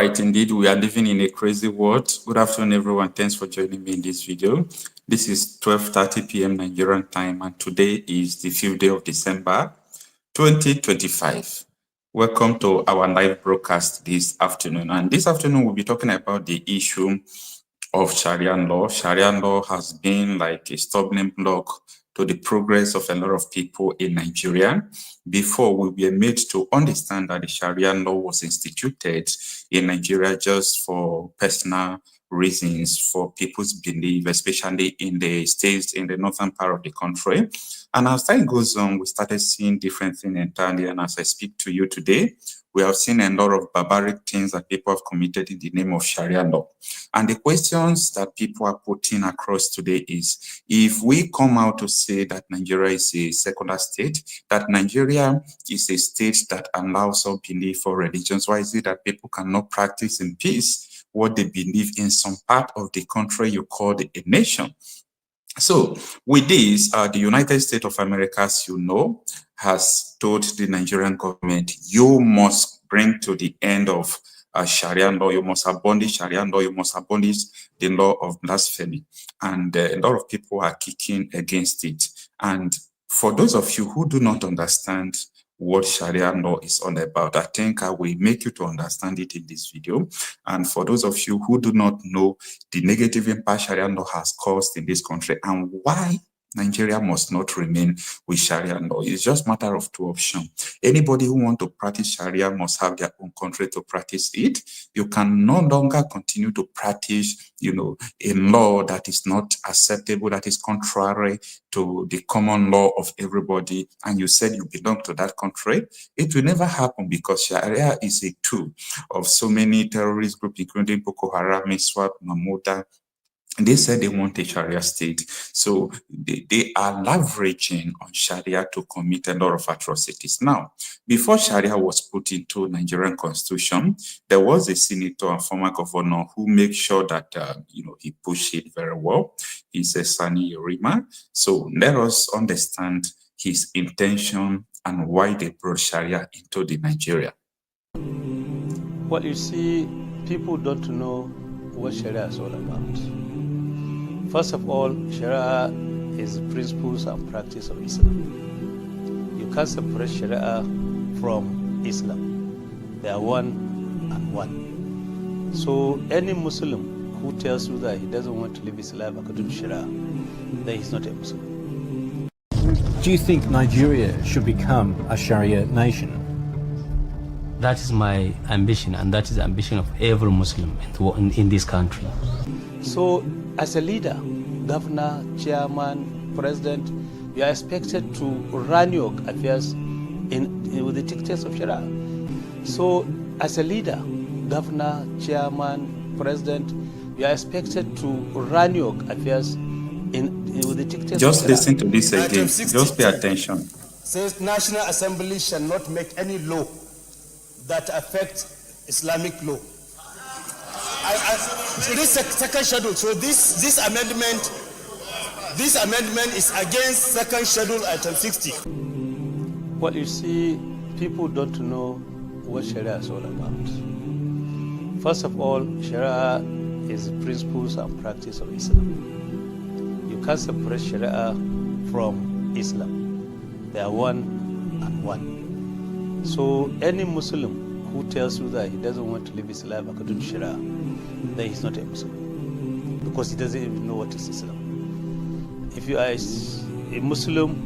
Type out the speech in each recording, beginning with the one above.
right, indeed, we are living in a crazy world. Good afternoon, everyone. Thanks for joining me in this video. This is 12:30 p.m. Nigerian time, and today is the 5th day of December, 2025. Welcome to our live broadcast this afternoon. And this afternoon, we'll be talking about the issue of Sharia law. Sharia law has been like a stumbling block to the progress of a lot of people in Nigeria. Before, we were made to understand that the Sharia law was instituted in Nigeria just for personal reasons, for people's belief, especially in the states in the northern part of the country. And as time goes on, we started seeing different things entirely. And as I speak to you today, we have seen a lot of barbaric things that people have committed in the name of Sharia law. And the questions that people are putting across today is, if we come out to say that Nigeria is a secular state, that Nigeria is a state that allows all belief or religions, why is it that people cannot practice in peace what they believe in some part of the country you call a nation? So with this, the United States of America, as you know, has told the Nigerian government, you must bring to the end of Sharia law, you must abolish Sharia law, you must abolish the law of blasphemy. And a lot of people are kicking against it. And for those of you who do not understand what Sharia law is all about, I think I will make you to understand it in this video. And for those of you who do not know the negative impact Sharia law has caused in this country and why Nigeria must not remain with Sharia law, it's just a matter of two options. Anybody who wants to practice Sharia must have their own country to practice it. You can no longer continue to practice, a law that is not acceptable, that is contrary to the common law of everybody, and you said you belong to that country. It will never happen, because Sharia is a tool of so many terrorist groups, including Boko Haram, ISWAP, Mahmouda. They said they want a Sharia state. So they are leveraging on Sharia to commit a lot of atrocities. Now, before Sharia was put into Nigerian constitution, there was a senator and former governor who made sure that, he pushed it very well. He's a Sani Yerima. So let us understand his intention and why they brought Sharia into the Nigeria. Well, you see, people don't know what Sharia is all about. First of all, Sharia is the principles and practice of Islam. You can't separate Sharia from Islam. They are one and one. So any Muslim who tells you that he doesn't want to live his life according to Sharia, then he's not a Muslim. Do you think Nigeria should become a Sharia nation? That is my ambition, and that is the ambition of every Muslim in this country. So, as a leader, governor, chairman, president, you are expected to run your affairs with the dictates of Sharia. So, as a leader, governor, chairman, president, you are expected to run your affairs with the dictates of Sharia. Just listen to this again. Just pay attention. Says National Assembly shall not make any law that affects Islamic law. This second schedule. So this amendment is against second schedule item 60. Well, you see, people don't know what Sharia is all about. First of all, Sharia is the principles and practice of Islam. You can't separate Sharia from Islam. They are one and one. So any Muslim who tells you that he doesn't want to live his life according to Sharia, then he's not a Muslim, because he doesn't even know what is Islam. If you are a Muslim,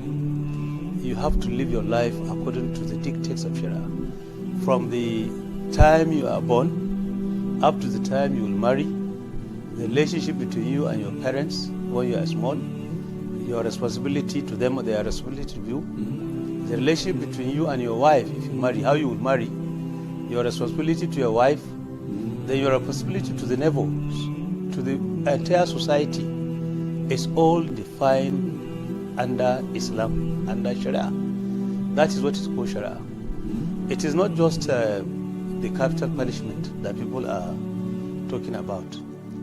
you have to live your life according to the dictates of Sharia. From the time you are born up to the time you will marry, the relationship between you and your parents when you are small, your responsibility to them or their responsibility to you, the relationship between you and your wife, if you marry, how you will marry, your responsibility to your wife, then your responsibility to the neighbors, to the entire society, is all defined under Islam, under Sharia. That is what is called Sharia. It is not just the capital punishment that people are talking about.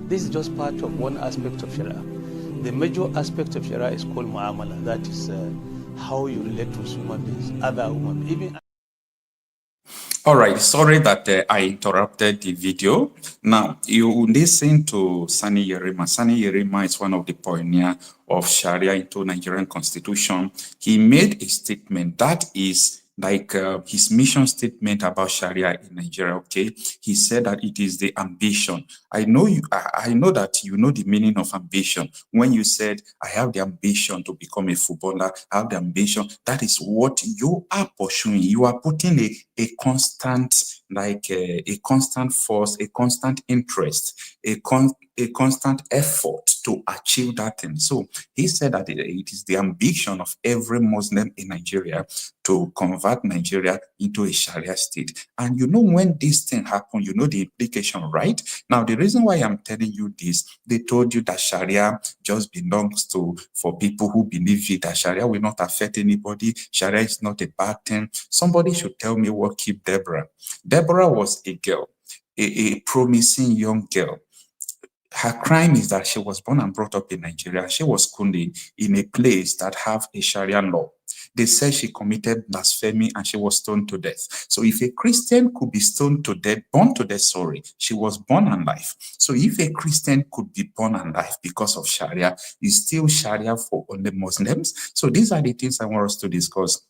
This is just part of one aspect of Sharia. The major aspect of Sharia is called mu'amala. That is how you relate to human beings, other human beings. All right, sorry that I interrupted the video. Now, you listen to Sani Yerima. Sani Yerima is one of the pioneers of Sharia into Nigerian constitution. He made a statement that is like his mission statement about Sharia in Nigeria. Okay, he said that it is the ambition. I know that you know the meaning of ambition. When you said, I have the ambition to become a footballer, I have the ambition, that is what you are pursuing. You are putting a constant, like a constant force, a constant interest, a constant effort to achieve that thing. So he said that it is the ambition of every Muslim in Nigeria to convert Nigeria into a Sharia state. And you know, when this thing happened, you know the implication, right? Now, the reason why I'm telling you this, they told you that Sharia just belongs for people who believe it, that Sharia will not affect anybody. Sharia is not a bad thing. Somebody should tell me what kept Deborah. Deborah was a girl, a promising young girl. Her crime is that she was born and brought up in Nigeria. She was schooling in a place that have a Sharia law. They said she committed blasphemy and she was stoned to death. So if a Christian could be stoned to death, born to death, sorry, she was born alive. So if a Christian could be born alive because of Sharia, it's still Sharia for only Muslims. So these are the things I want us to discuss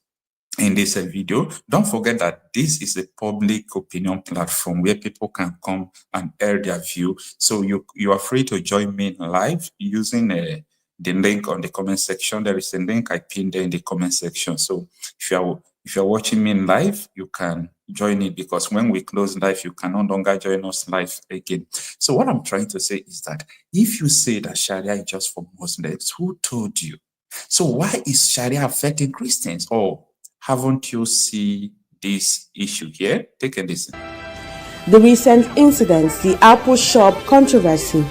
in this video. Don't forget that this is a public opinion platform where people can come and air their view. So you are free to join me live using the link on the comment section. There is a link I pinned there in the comment section. So if you're watching me live, you can join it, because when we close live, you can no longer join us live again. So what I'm trying to say is that if you say that Sharia is just for Muslims, who told you? So why is Sharia affecting Christians? Or haven't you seen this issue here? Take a listen. The recent incidents, the Apple shop controversy.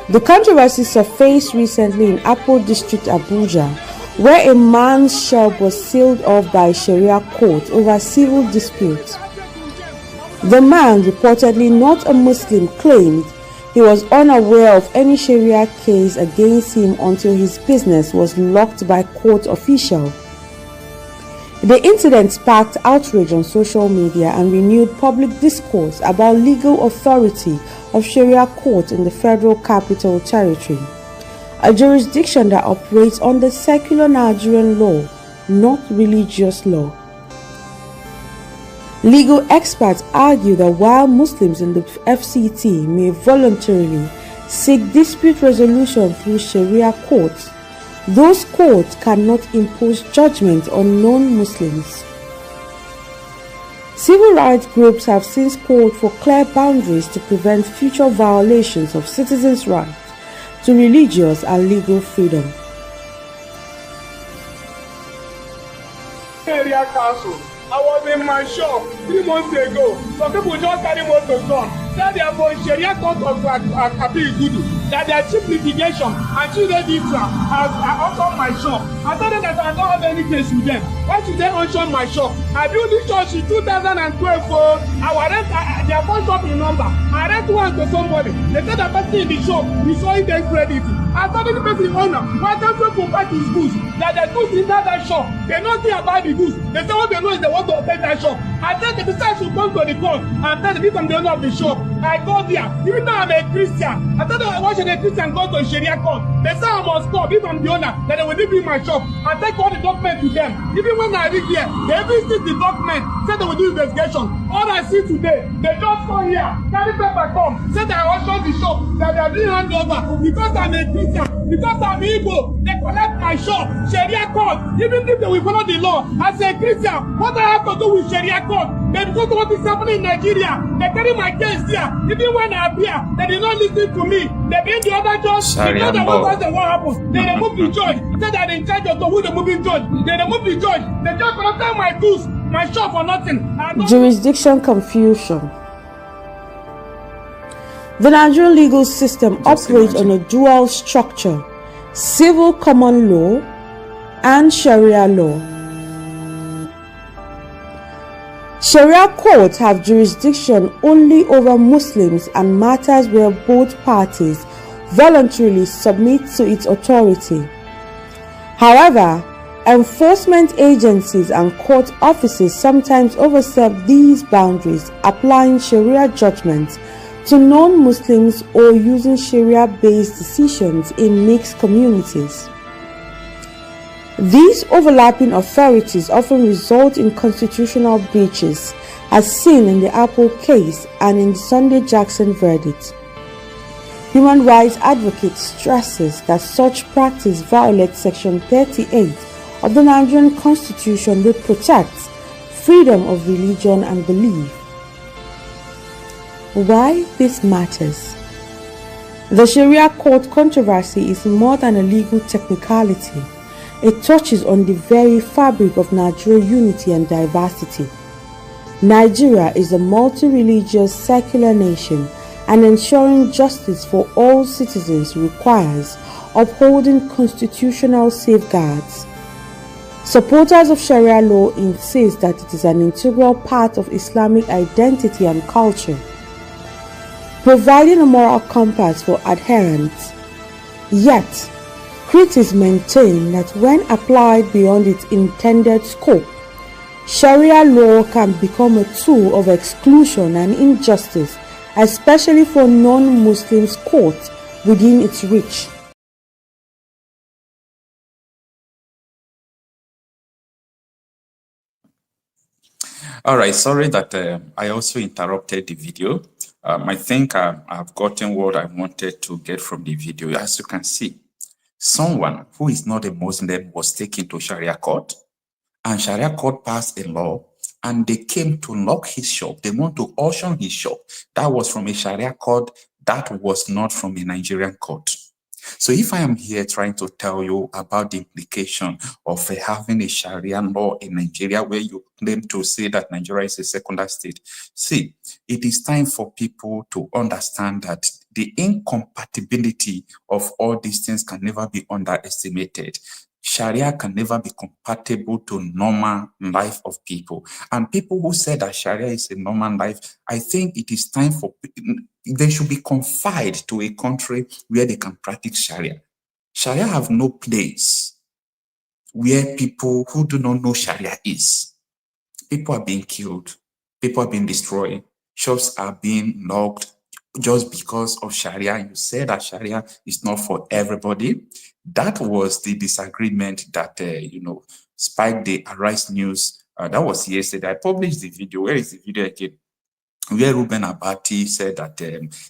The controversy surfaced recently in Apple District, Abuja, where a man's shop was sealed off by a Sharia court over civil dispute. The man, reportedly not a Muslim, claimed he was unaware of any Sharia case against him until his business was locked by court official. The incident sparked outrage on social media and renewed public discourse about legal authority of Sharia court in the Federal Capital Territory, a jurisdiction that operates under secular Nigerian law, not religious law. Legal experts argue that while Muslims in the FCT may voluntarily seek dispute resolution through Sharia courts, those courts cannot impose judgment on non-Muslims. Civil rights groups have since called for clear boundaries to prevent future violations of citizens' rights to religious and legal freedom. Area Council. I was in my shop 3 months ago. Some people just carry motor gun. Say they are for Sharia court of Gudu. That they are cheap litigation and children different has also my shop. I told them that I don't have any case with them. Why should they unshun my shop? I built this church in 2012 for our rent, their phone shop in number. I rent one to somebody. They said that person in the shop, we saw it then credit. I told the person owner, why don't you provide his goods? That the goods inside that shop, they don't think about the goods. They say what they know is they want to open that shop. I said the besides should come to the court and tell the people I'm the owner of the shop. I go there, even though I'm a Christian. I told them why should a Christian go to Sharia court? They say I must come if I'm the owner, that they will leave me in my shop and take all the documents to them. Even when I reach there, they even see the document, say they will do investigation. All I see today, they just come here, carry paper come, say that I was the shop, that they are doing handover because I'm a Christian, because I'm Igbo. They collect my shop, Sharia court. Even if they will follow the law, as a Christian, what I have to do with Sharia court? They because of what is happening in Nigeria, they carry my case there. Even when I appear, they did not listen to me. They bring the other judge, they know that what happens. They remove the judge, say that in charge of the who the moving judge. They remove the judge, they just collect my goods, my shop for nothing. Jurisdiction confusion. The Nigerian legal system operates on a dual structure: civil common law and Sharia law. Sharia courts have jurisdiction only over Muslims and matters where both parties voluntarily submit to its authority. However, Enforcement agencies and court offices sometimes overstep these boundaries, applying Sharia judgments to non-Muslims or using Sharia-based decisions in mixed communities. These overlapping authorities often result in constitutional breaches, as seen in the Apple case and in the Sunday Jackson verdict. Human rights advocate stresses that such practice violates Section 38 of the Nigerian Constitution that protects freedom of religion and belief. Why this matters? The Sharia court controversy is more than a legal technicality. It touches on the very fabric of Nigerian unity and diversity. Nigeria is a multi-religious secular nation, and ensuring justice for all citizens requires upholding constitutional safeguards. Supporters of Sharia law insist that it is an integral part of Islamic identity and culture, providing a moral compass for adherents. Yet, critics maintain that when applied beyond its intended scope, Sharia law can become a tool of exclusion and injustice, especially for non-Muslims caught within its reach. All right, sorry that I also interrupted the video. I think I've gotten what I wanted to get from the video. As you can see, someone who is not a Muslim was taken to Sharia court, and Sharia court passed a law, and they came to lock his shop. They want to auction his shop. That was from a Sharia court. That was not from a Nigerian court. So if I am here trying to tell you about the implication of having a Sharia law in Nigeria, where you claim to say that Nigeria is a secular state, see, it is time for people to understand that the incompatibility of all these things can never be underestimated. Sharia can never be compatible to normal life of people. And people who say that Sharia is a normal life, I think it is time for, they should be confined to a country where they can practice Sharia. Sharia have no place where people who do not know Sharia is. People are being killed. People are being destroyed. Shops are being locked just because of Sharia. You say that Sharia is not for everybody. That was the disagreement that, spiked the Arise News. That was yesterday. I published the video. Where is the video again? Where Ruben Abati said that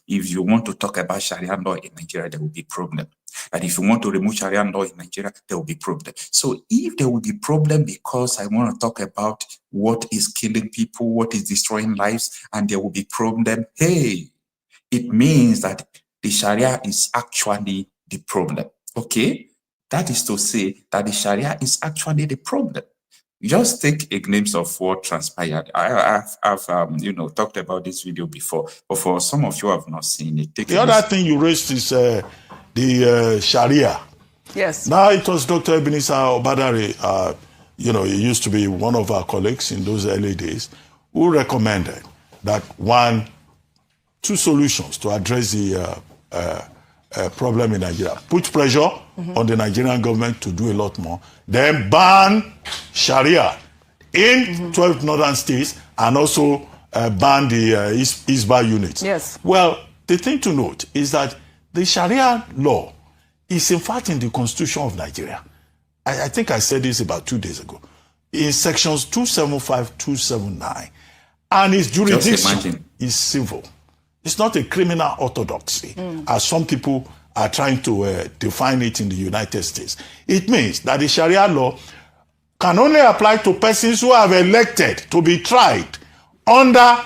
if you want to talk about Sharia law in Nigeria, there will be problem. And if you want to remove Sharia law in Nigeria, there will be problem. So if there will be problem because I want to talk about what is killing people, what is destroying lives, and there will be problem, hey, it means that the Sharia is actually the problem. Okay? That is to say that the Sharia is actually the problem. Just take a glimpse of what transpired. I've talked about this video before, but for some of you who have not seen it, take the other thing you raised is the Sharia. Yes. Now it was Dr. Ebenezer Obadare, he used to be one of our colleagues in those early days, who recommended that two solutions to address the problem in Nigeria. Put pressure on the Nigerian government to do a lot more. Then ban Sharia in 12 northern states and also ban the ISBA units. Yes. Well, the thing to note is that the Sharia law is in fact in the Constitution of Nigeria. I think I said this about 2 days ago. In sections 275, 279. And its jurisdiction is civil. It's not a criminal orthodoxy, as some people are trying to define it in the United States. It means that the Sharia law can only apply to persons who have elected to be tried under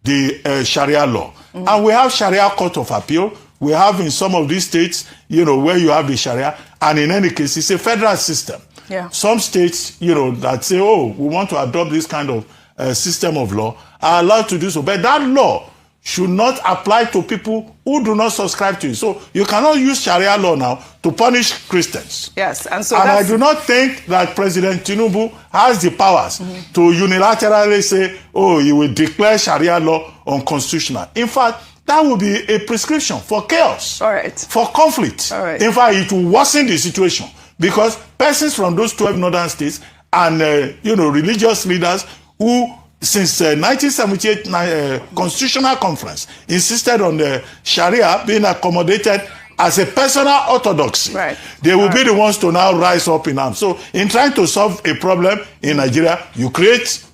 the Sharia law. And we have Sharia Court of Appeal. We have in some of these states, where you have the Sharia. And in any case, it's a federal system. Yeah. Some states, that say, oh, we want to adopt this kind of system of law are allowed to do so. But that law should not apply to people who do not subscribe to it. So you cannot use Sharia law now to punish Christians. Yes, and I do not think that President Tinubu has the powers to unilaterally say, oh, he will declare Sharia law unconstitutional. In fact, that would be a prescription for chaos, all right, for conflict. All right. In fact, it will worsen the situation because persons from those 12 northern states and religious leaders who since 1978 Constitutional Conference insisted on the Sharia being accommodated as a personal orthodoxy. Right. They will be the ones to now rise up in arms. So in trying to solve a problem in Nigeria, you create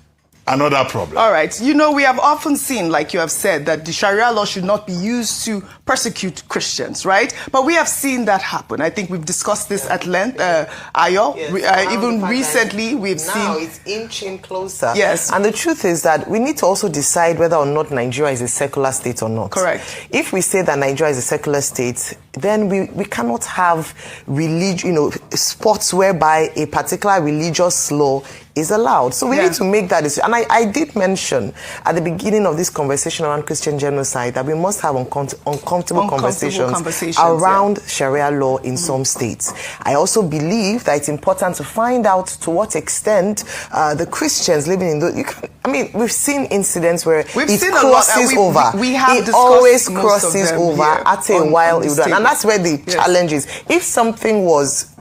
another problem. All right. We have often seen, like you have said, that the Sharia law should not be used to persecute Christians, right? But we have seen that happen. I think we've discussed this at length. Ayo, Yes. even recently, we've seen... Now it's inching closer. Yes. And the truth is that we need to also decide whether or not Nigeria is a secular state or not. Correct. If we say that Nigeria is a secular state, then we cannot have sports whereby a particular religious law is allowed. So we need to make that decision. And I did mention at the beginning of this conversation around Christian genocide that we must have uncomfortable conversations around Sharia law in some states. I also believe that it's important to find out to what extent the Christians living in those... we've seen incidents where it crosses over. It always crosses over after a while. And that's where the challenge is. If something was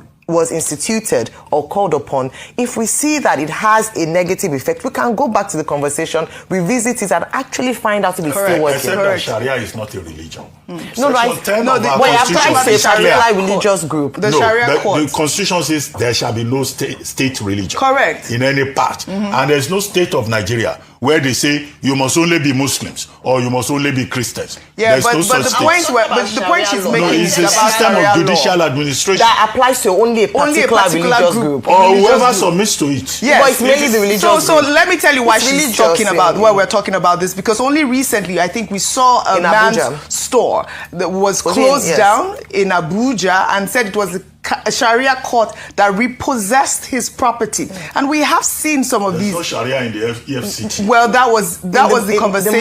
instituted or called upon, if we see that it has a negative effect, we can go back to the conversation, revisit it, and actually find out if it's still working. Except that Sharia is not a religion. I'm trying to say Sharia religious group. The Constitution says there shall be no state religion. Correct. In any part. And there's no state of Nigeria where they say you must only be Muslims or you must only be Christians. Yeah, but the point she's making is a system of judicial administration that applies to only a particular religious group. Or whoever submits to it. Yes. But it's mainly the religious group. So let me tell you why she's talking about why we're talking about this, because only recently I think we saw a man's store that was closed down in Abuja and said it was a Sharia court that repossessed his property, and we have seen some of these. No Sharia in the EFCT. Well, that was the conversation.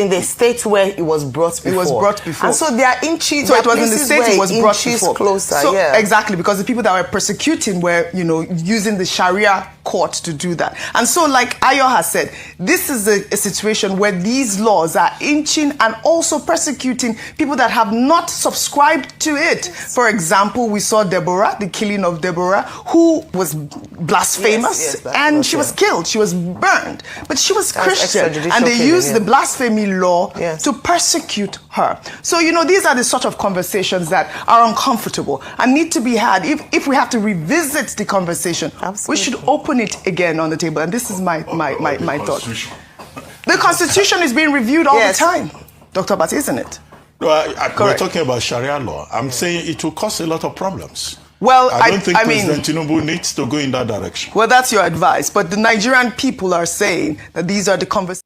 In the state where it was brought before. It was brought before, and so they are inches. So it was in the state it was brought before. Closer, so exactly, because the people that were persecuting were, using the Sharia court to do that. And so, like Ayo has said, this is a situation where these laws are inching and also persecuting people that have not subscribed to it. For example, we saw Deborah, the killing of Deborah, who was blasphemous, and she was killed. She was burned, but she was Christian, and they used the blasphemy law to persecute her. So, these are the sort of conversations that are uncomfortable and need to be had. If we have to revisit the conversation, we should open it again on the table. And this is my thought. The Constitution is being reviewed all the time, Dr. Bat, isn't it? We're talking about Sharia law. I'm saying it will cause a lot of problems. Well, I don't think President Tinubu needs to go in that direction. Well, that's your advice. But the Nigerian people are saying that these are the conversations.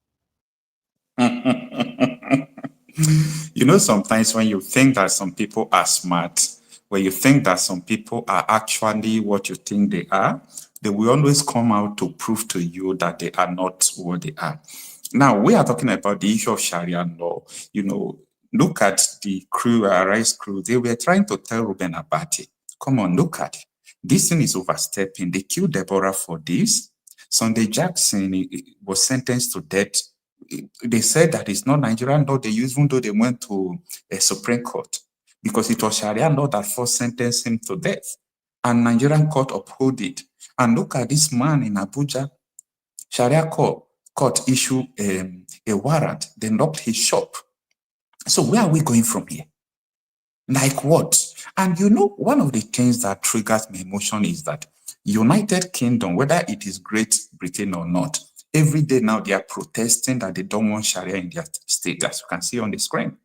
Sometimes when you think that some people are smart, when you think that some people are actually what you think they are, they will always come out to prove to you that they are not what they are. Now, we are talking about the issue of Sharia law. Look at the crew, Arise crew. They were trying to tell Reuben Abati, come on, look at it. This thing is overstepping. They killed Deborah for this. Sunday Jackson was sentenced to death. They said that it's not Nigerian law they used, even though they went to a Supreme Court, because it was Sharia law that first sentenced him to death. And Nigerian court upheld it. And look at this man in Abuja. Sharia court issued a warrant. They knocked his shop. So where are we going from here? Like what? And one of the things that triggers my emotion is that United Kingdom, whether it is Great Britain or not, every day now they are protesting that they don't want Sharia in their state, as you can see on the screen.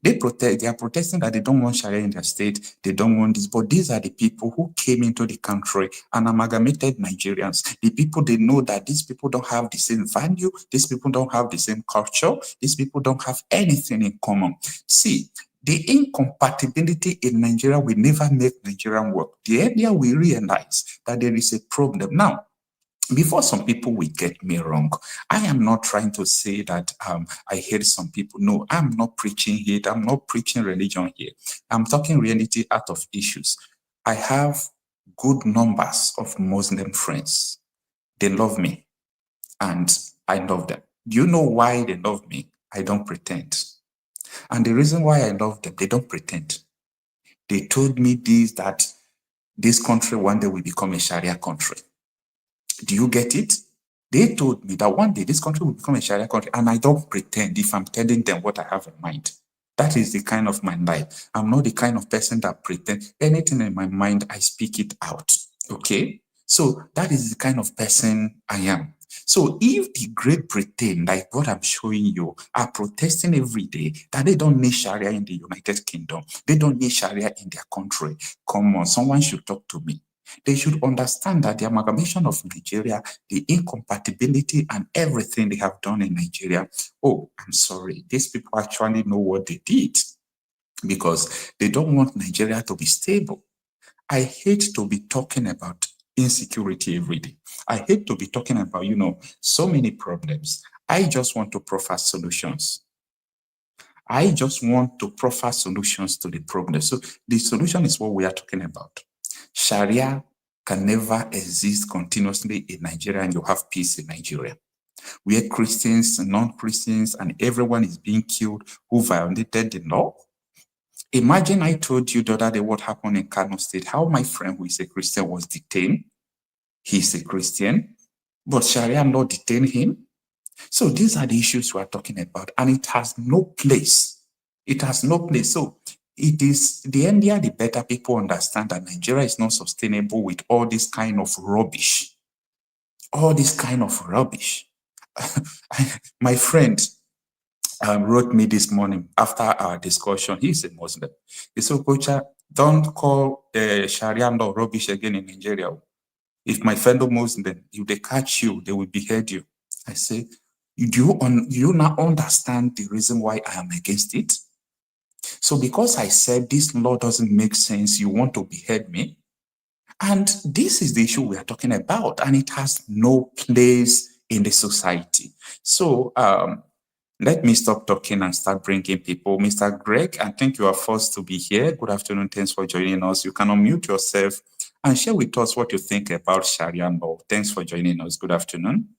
They are protesting that they don't want Sharia in their state, they don't want this, but these are the people who came into the country and amalgamated Nigerians. The people, they know that these people don't have the same value, these people don't have the same culture, these people don't have anything in common. See, the incompatibility in Nigeria will never make Nigerian work. The earlier we realize that there is a problem. Now, before some people will get me wrong, I am not trying to say that I hate some people. No, I'm not preaching hate. I'm not preaching religion here. I'm talking reality out of issues. I have good numbers of Muslim friends. They love me and I love them. Do you know why they love me? I don't pretend. And the reason why I love them, they don't pretend. They told me this, that this country one day will become a Sharia country. Do you get it? They told me that one day this country will become a Sharia country, and I don't pretend if I'm telling them what I have in mind. That is the kind of my life. I'm not the kind of person that pretends. Anything in my mind, I speak it out. Okay? So that is the kind of person I am. So if the Great Britain, like what I'm showing you, are protesting every day that they don't need Sharia in the United Kingdom, they don't need Sharia in their country, come on, someone should talk to me. They should understand that the amalgamation of Nigeria, the incompatibility and everything they have done in Nigeria, oh, I'm sorry, these people actually know what they did because they don't want Nigeria to be stable. I hate to be talking about insecurity every day. I hate to be talking about, so many problems. I just want to proffer solutions. I just want to proffer solutions to the problem. So the solution is what we are talking about. Sharia can never exist continuously in Nigeria and you have peace in Nigeria, where Christians and non-Christians and everyone is being killed who violated the law. Imagine I told you the other day what happened in Kanu State, how my friend who is a Christian was detained. He's a Christian, but Sharia law detained him. So these are the issues we are talking about, and it has no place. It has no place. So it is the earlier the better people understand that Nigeria is not sustainable with all this kind of rubbish. All this kind of rubbish. My friend wrote me this morning after our discussion. He's a Muslim. He said, Kocha, don't call Sharia law rubbish again in Nigeria. If my fellow Muslim, if they catch you, they will behead you. I say, do you not understand the reason why I am against it? So because I said this law doesn't make sense, you want to behead me? And this is the issue we are talking about, and it has no place in the society. So let me stop talking and start bringing people. Mr. Greg, I think you are forced to be here. Good afternoon. Thanks for joining us. You can unmute yourself and share with us what you think about Sharia law. Thanks for joining us. Good afternoon.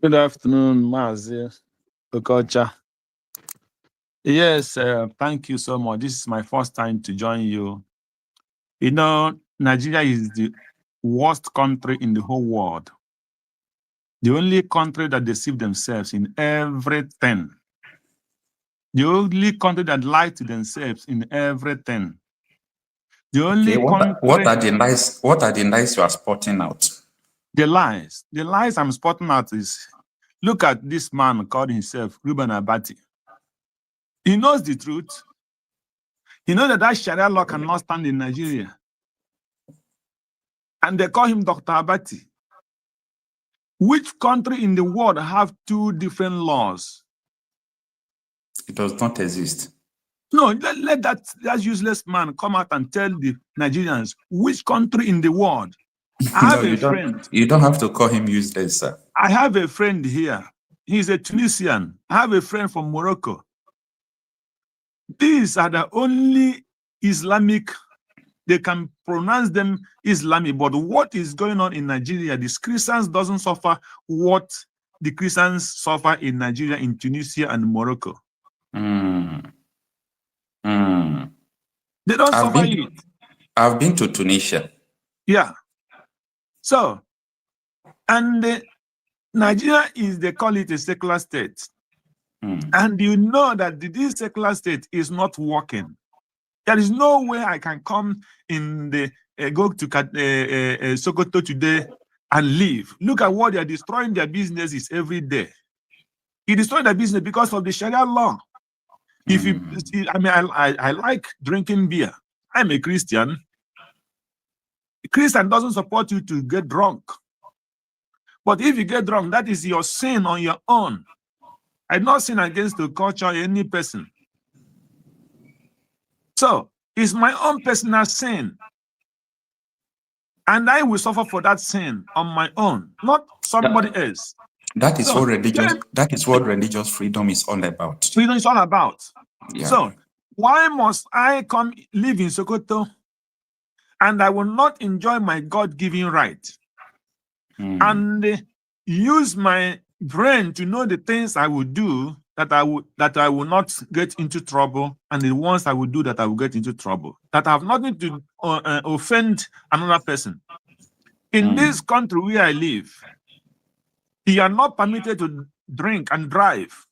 Good afternoon, Mazi Okocha. Yes, thank you so much. This is my first time to join you. Nigeria is the worst country in the whole world. The only country that deceive themselves in everything. The only country that lie to themselves in everything. The only country. What are the lies? What are the lies you are spotting out? The lies I'm spotting out is, look at this man called himself Ruben Abati. He knows the truth. He knows that Sharia law cannot stand in Nigeria. And they call him Dr. Abati. Which country in the world have two different laws? It does not exist. No, let that useless man come out and tell the Nigerians which country in the world. I have a friend. You don't have to call him useless, sir. I have a friend here. He's a Tunisian. I have a friend from Morocco. These are the only Islamic, they can pronounce them Islamic, but what is going on in Nigeria, the Christians doesn't suffer what the Christians suffer in Nigeria, in Tunisia and Morocco. They don't suffer it. I've been to Tunisia. Yeah. So, and Nigeria they call it a secular state. And you know that this secular state is not working. There is no way I can come in go to Sokoto today and leave. Look at what they are destroying their businesses every day. You destroy their business because of the Sharia law. If you, I like drinking beer. I'm a Christian. A Christian doesn't support you to get drunk. But if you get drunk, that is your sin on your own. I not sin against the culture or any person. So it's my own personal sin. And I will suffer for that sin on my own, not somebody else. That is what religious freedom is all about. Freedom is all about. Yeah. So why must I come live in Sokoto and I will not enjoy my God-given right and use my brain to know the things I will do that I will not get into trouble, and the ones I will do that I will get into trouble. That have nothing to offend another person. In this country where I live, you are not permitted to drink and drive.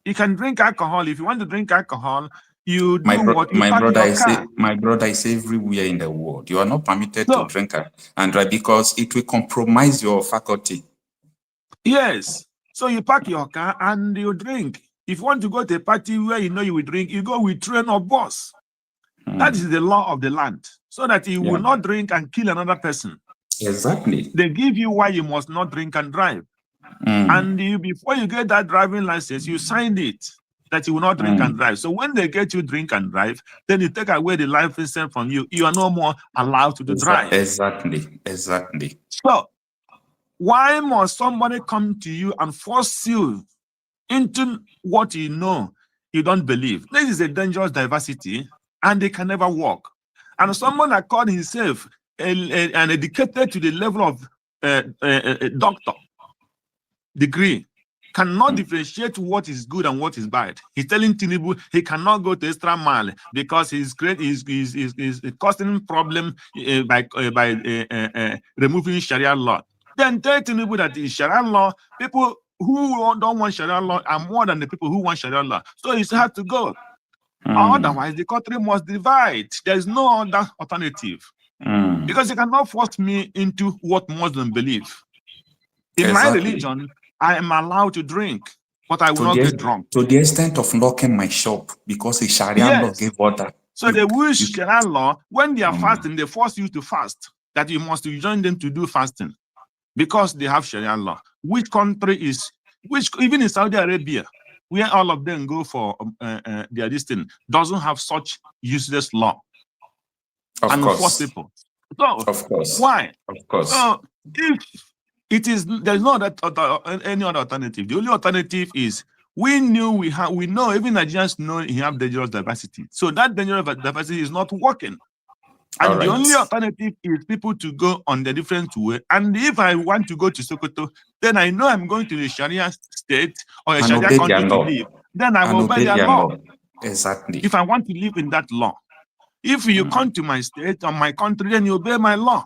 You can drink alcohol. If you want to drink alcohol, you My brother, I say everywhere in the world, you are not permitted to drink and drive because it will compromise your faculty. Yes. So you park your car and you drink. If you want to go to a party where you know you will drink, you go with train or bus. That is the law of the land. So that you will not drink and kill another person. Exactly. They give you why you must not drink and drive. And before you get that driving license, you signed it that you will not drink and drive. So when they get you drink and drive, then you take away the license from you. You are no more allowed to drive. Exactly. So why must somebody come to you and force you into what you know you don't believe? This is a dangerous diversity, and they can never work. And someone that called himself an educated to the level of a doctor degree cannot differentiate what is good and what is bad. He's telling Tinubu he cannot go to extra mile because he's causing problem by removing Sharia law. Then tell Tinubu that in Sharia law, people who don't want Sharia law are more than the people who want Sharia law. So it's hard to go. Otherwise, the country must divide. There is no other alternative. Because you cannot force me into what Muslims believe. In my religion, I am allowed to drink, but I will not get drunk. To the extent of locking my shop because the Sharia law gave order. So they wish Sharia law, when they are fasting, they force you to fast, that you must join them to do fasting because they have Sharia law. Which country is, even in Saudi Arabia, where all of them go for their distance, doesn't have such useless law. Of course. Force people. So, of course. Why? Of course. So, if there's no any other alternative. The only alternative is we know even Nigerians know we have dangerous diversity. So that dangerous diversity is not working. And the only alternative is people to go on the different way. And if I want to go to Sokoto, then I know I'm going to the Sharia state or a Sharia country to live. Then I will obey their law. Exactly. If I want to live in that law. If you come to my state or my country, then you obey my law.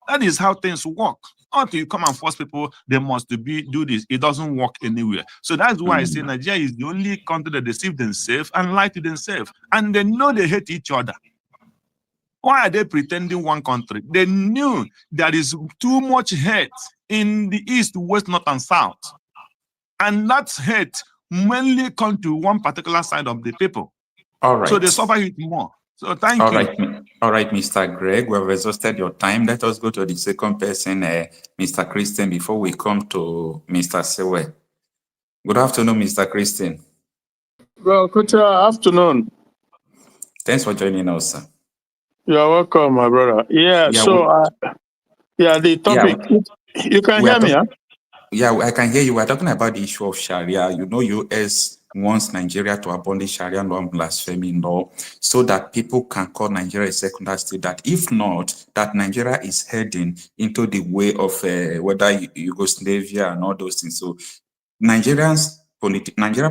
That is how things work. Until you come and force people, they must do this. It doesn't work anywhere. So that's why I say Nigeria is the only country that deceive themselves and lie to themselves. And they know they hate each other. Why are they pretending one country? They knew there is too much hate in the east, west, north, and south. And that hate mainly comes to one particular side of the people. All right. So they suffer it more. So thank you. All right, Mr. Greg, we have exhausted your time. Let us go to the second person, Mr. Christian, before we come to Mr. Sowore. Good afternoon, Mr. Christian. Well, good afternoon. Thanks for joining us, sir. You're welcome, my brother. The topic, you can hear me, huh? Yeah, I can hear you. We're talking about the issue of Sharia. You know, US wants Nigeria to abolish Sharia law and blasphemy law so that people can call Nigeria a secular state. That if not, that Nigeria is heading into the way of whether Yugoslavia and all those things. So Nigerian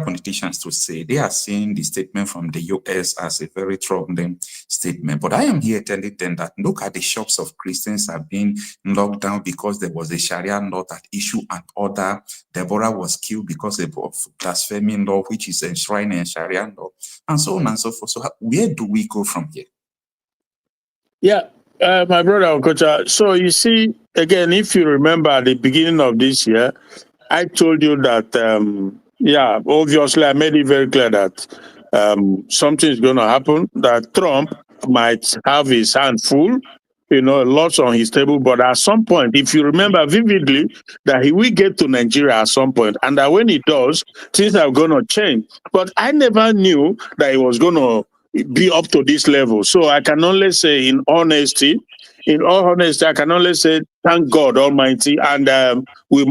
politicians to say they are seeing the statement from the US as a very troubling statement. But I am here telling them that look at the shops of Christians are being locked down because there was a Sharia law that issued an order. Deborah was killed because of blasphemy law, which is enshrined in Sharia law, and so on and so forth. So where do we go from here? Yeah, my brother Okocha. So you see, again, if you remember at the beginning of this year, I told you that obviously I made it very clear that something is going to happen, that Trump might have his hand full, lots on his table, but at some point, if you remember vividly, that he will get to Nigeria at some point, and that when he does, things are going to change. But I never knew that he was going to be up to this level. So I can only say in all honesty, I can only say thank God Almighty, and we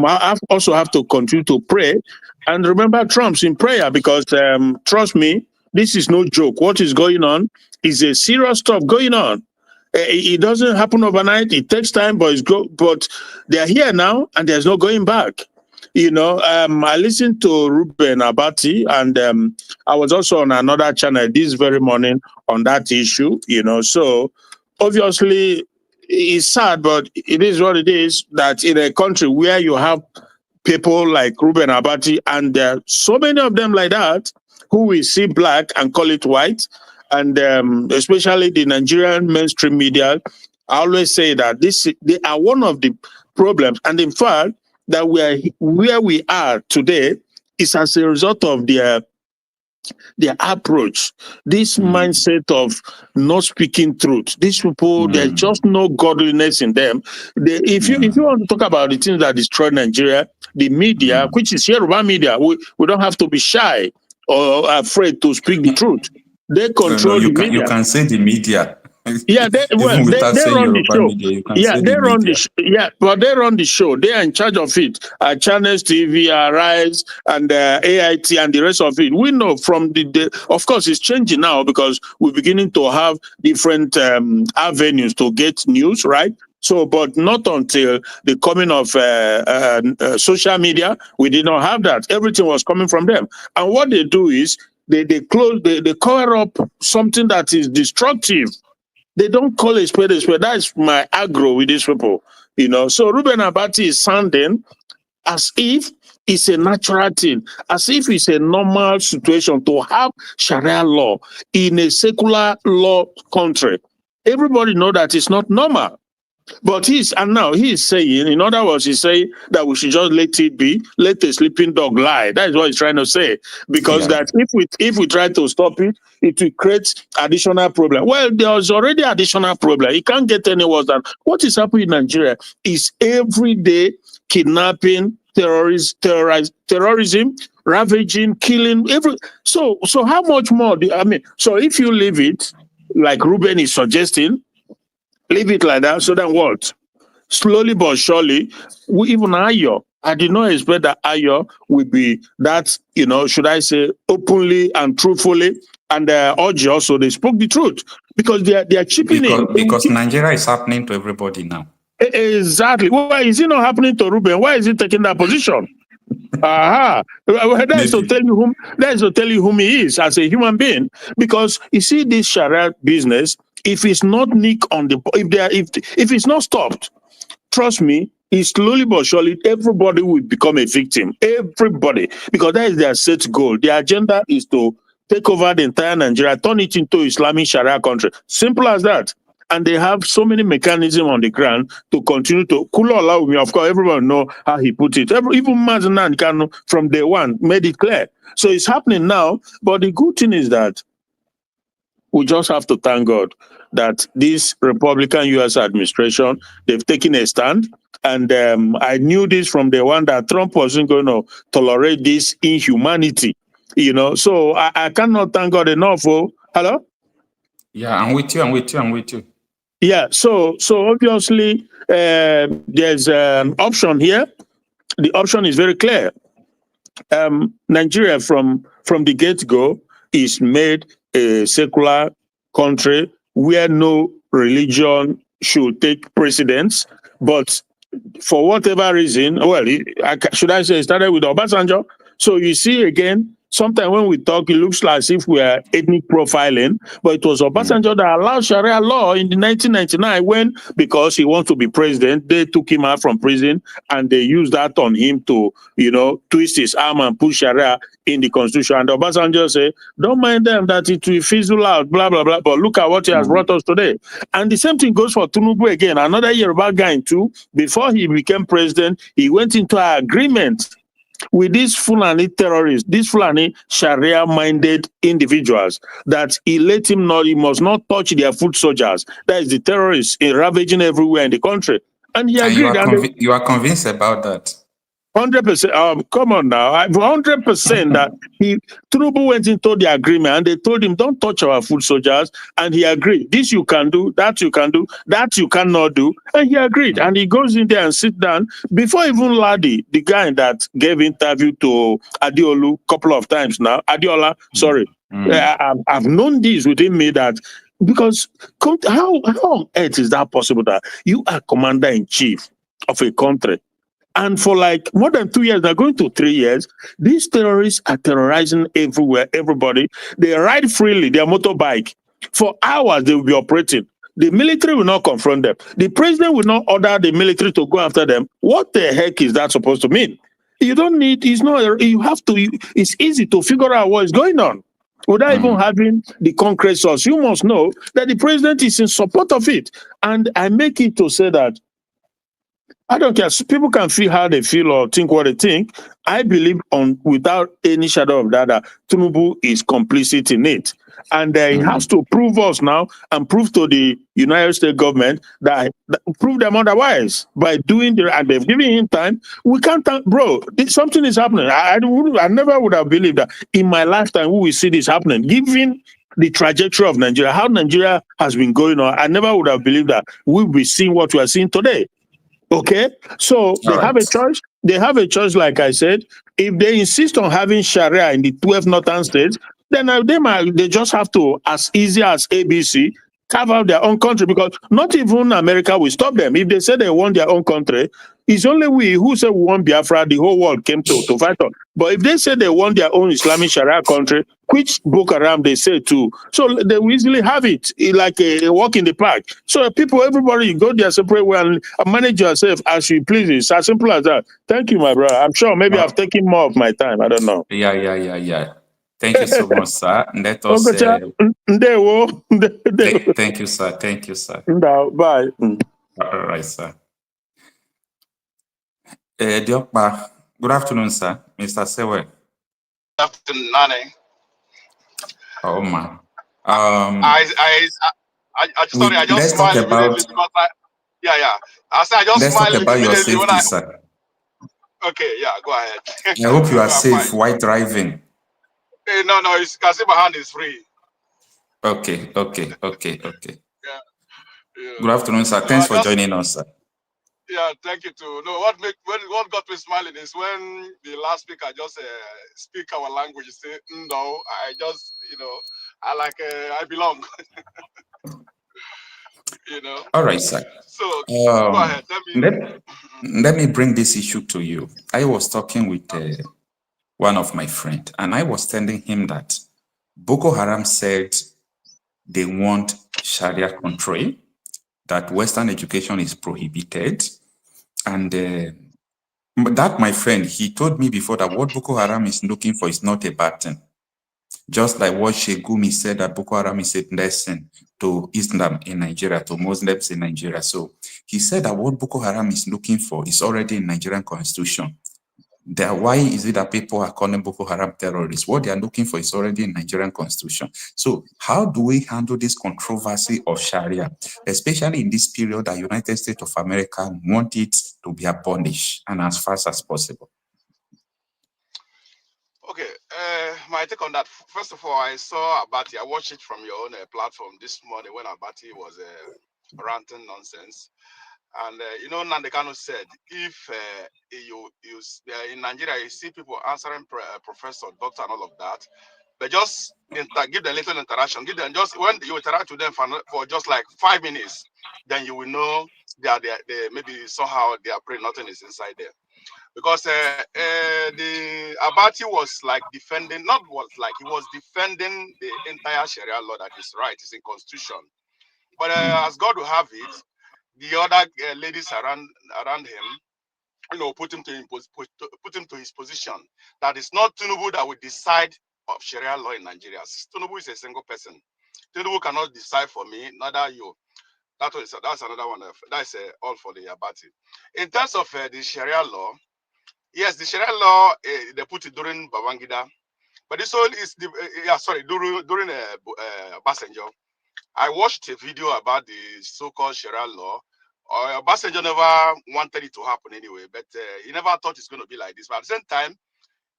also have to continue to pray and remember Trump's in prayer, because trust me, this is no joke. What is going on is a serious stuff going on. It doesn't happen overnight. It takes time, but but they are here now, and there's no going back. I listened to Ruben Abati, and I was also on another channel this very morning on that issue, So obviously, it's sad, but it is what it is, that in a country where you have people like Ruben Abati, and there are so many of them like that, who will see black and call it white, and especially the Nigerian mainstream media, I always say that they are one of the problems. And in fact, that where we are today is as a result of their approach, this mindset of not speaking truth. These people, there's just no godliness in them. If you want to talk about the things that destroy Nigeria, the media, which is Yoruba media, we don't have to be shy or afraid to speak the truth. They control the media. You can say the media. Yeah, they run the show. But they run the show. They are in charge of it. Channels TV, Rise, and AIT, and the rest of it. We know from of course, it's changing now because we're beginning to have different avenues to get news, right? So, but not until the coming of social media, we did not have that. Everything was coming from them. And what they do is they cover up something that is destructive. They don't call a spade a spade. That's my aggro with these people, So Ruben Abati is sounding as if it's a natural thing, as if it's a normal situation to have Sharia law in a secular law country. Everybody know that it's not normal. But now he's saying, in other words, he's saying that we should just let it be, let the sleeping dog lie. That is what he's trying to say. Because that if we try to stop it, it will create additional problem. Well, there's already additional problem. It can't get any worse than what is happening in Nigeria is everyday kidnapping, terrorism, ravaging, killing. So how much more? So if you leave it, like Ruben is suggesting, leave it like that, so then what? Slowly but surely, even Ayo, I did not expect that Ayo would be that, should I say, openly and truthfully, and Oji also, they spoke the truth, because they are chipping in. Because Nigeria is happening to everybody now. Exactly. Why is it not happening to Ruben? Why is he taking that position? That is to tell you whom he is as a human being. Because you see this Sharia business, if it's not if it's not stopped, trust me, it's slowly but surely everybody will become a victim. Everybody, because that is their set goal. Their agenda is to take over the entire Nigeria, turn it into Islamic Sharia country. Simple as that. And they have so many mechanisms on the ground to continue to allow me. Of course, everyone know how he put it. Even Mazinan Kanu from day one made it clear. So it's happening now. But the good thing is that we just have to thank God that this Republican U.S. administration, they've taken a stand. And I knew this from day one that Trump wasn't going to tolerate this inhumanity. So I cannot thank God enough. Hello? Yeah, I'm with you. Yeah, so obviously there's an option here. The option is very clear. Nigeria from the get-go is made a secular country where no religion should take precedence. But for whatever reason, should I say it started with Obasanjo? So you see again, sometimes when we talk, it looks like as if we are ethnic profiling, but it was Obasanjo that allowed Sharia law in 1999 because he wants to be president, they took him out from prison and they used that on him to, twist his arm and put Sharia in the constitution. And Obasanjo said, don't mind them, that it will fizzle out, blah, blah, blah. But look at what he has brought us today. And the same thing goes for Tinubu again, another Yoruba guy too. Before he became president, he went into an agreement with these Fulani terrorists, these Fulani Sharia-minded individuals, that he let him know he must not touch their foot soldiers. That is the terrorists ravaging everywhere in the country. And he agreed. You are convinced about that? 100%. Come on now. 100% that Tinubu went into the agreement and they told him, don't touch our foot soldiers. And he agreed. This you can do, that you can do, that you cannot do. And he agreed. And he goes in there and sit down. Before even Ladi, the guy that gave interview to Adeolu a couple of times now, Adeola, sorry. I've known this within me that, because how on earth is that possible that you are commander-in-chief of a country? And for like more than 2 years, they're going to 3 years, these terrorists are terrorizing everywhere, everybody. They ride freely, their motorbike. For hours, they will be operating. The military will not confront them. The president will not order the military to go after them. What the heck is that supposed to mean? You don't need, it's not, you have to, it's easy to figure out what is going on without even having the concrete source. You must know that the president is in support of it. And I make it to say that I don't care. People can feel how they feel or think what they think. I believe without any shadow of doubt that Tinubu is complicit in it. And he has to prove us now and prove to the United States government that prove them otherwise by doing and they've given him time. We can't, bro, something is happening. I never would have believed that in my lifetime we will see this happening. Given the trajectory of Nigeria, how Nigeria has been going on, I never would have believed that we'll be seeing what we are seeing today. Okay, so they have a choice. They have a choice, like I said. If they insist on having Sharia in the 12 northern states, then they just have to, as easy as ABC, carve out their own country, because not even America will stop them. If they say they want their own country, it's only we who say we want Biafra, the whole world came to fight on. But if they say they want their own Islamic Sharia country, which Boko Haram they say too, so they will easily have it like a walk in the park. So people, everybody, you go their separate way and manage yourself as you please. It's as simple as that. Thank you, my brother. I'm sure maybe I've taken more of my time. I don't know. Yeah. Thank you so much, sir. Let us. Thank you, sir. Thank you, sir. Bye. All right, sir. Diokpa, good afternoon, sir. Mr. Sowore. Good afternoon, Nane. Oh man. Sorry, I just smiled immediately because I said I just smiled talk about immediately your safety, when I. Sir. Okay, yeah, go ahead. I hope you are safe while driving. No, you can see my hand is free. Okay. Yeah. Good afternoon, sir. Thanks for joining us, sir. Yeah, thank you too. No, what got me smiling is when the last speaker just speak our language. Say no, I just I belong. All right, sir. So go ahead. Let me bring this issue to you. I was talking with one of my friends, and I was telling him that Boko Haram said they want Sharia control, that Western education is prohibited. And that, my friend, he told me before that what Boko Haram is looking for is not a bad thing. Just like what Shegumi said, that Boko Haram is a lesson to Islam in Nigeria, to Muslims in Nigeria. So he said that what Boko Haram is looking for is already in Nigerian constitution. Why is it that people are calling Boko Haram terrorists? What they are looking for is already in Nigerian constitution. So how do we handle this controversy of Sharia, especially in this period that United States of America want it to be abolished and as fast as possible? Okay, my take on that. First of all, I saw Abati. I watched it from your own platform this morning when Abati was ranting nonsense. And Nnamdi Kanu said, if you in Nigeria, you see people answering professor, doctor, and all of that, but just give them a little interaction. Give them just when you interact with them for just like 5 minutes, then you will know they maybe somehow they are praying. Nothing is inside there. Because the Abati was like defending, he was defending the entire Sharia law that is right, it's in constitution. But as God will have it, the other ladies around him, put him to his position. That it's not Tinubu that will decide of Sharia law in Nigeria. Tinubu is a single person. Tinubu cannot decide for me, neither you. That's another one. That's all for the Abati. In terms of the Sharia law, yes, the Sharia law they put it during Babangida, but this all is during Obasanjo. I watched a video about the so-called Sharia law. Obasanjo never wanted it to happen anyway, but he never thought it's going to be like this. But at the same time,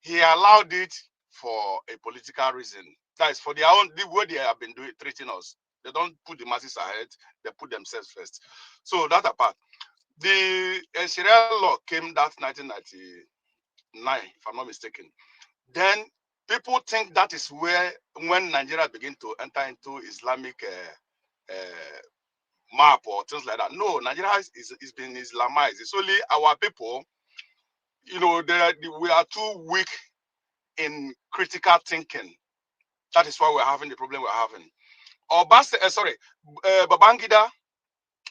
he allowed it for a political reason. That is for their own, the way they have been treating us. They don't put the masses ahead; they put themselves first. So that apart, the Sharia law came that 1999, if I'm not mistaken. Then people think that is when Nigeria began to enter into Islamic map or things like that. No, Nigeria is been Islamized. It's only our people you know, we are too weak in critical thinking. That is why we're having the problem we're having. Babangida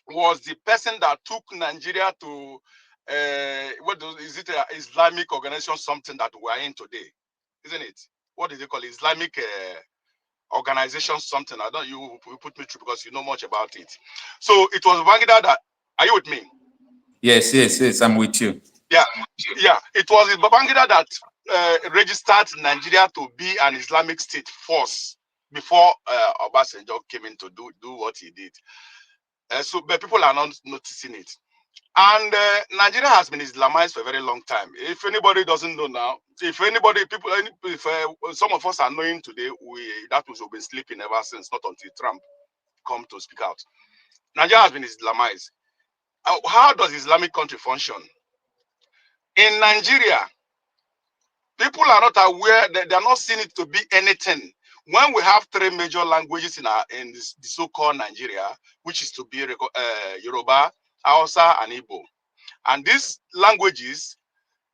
was the person that took Nigeria to is it a Islamic organization, something that we are in today, isn't it? What do they call it? Islamic organization, something. I don't. You put me through because you know much about it. So it was Babangida that. Are you with me? Yes, I'm with you. Yeah. It was Babangida that registered Nigeria to be an Islamic state force before Obasanjo came in to do what he did. But people are not noticing it. And Nigeria has been Islamized for a very long time. If anybody doesn't know now, if some of us are knowing today, that we've been sleeping ever since, not until Trump come to speak out. Nigeria has been Islamized. How does Islamic country function? In Nigeria, people are not aware that they are not seeing it to be anything. When we have three major languages in the so-called Nigeria, which is to be Yoruba, Hausa, and Igbo. And these languages,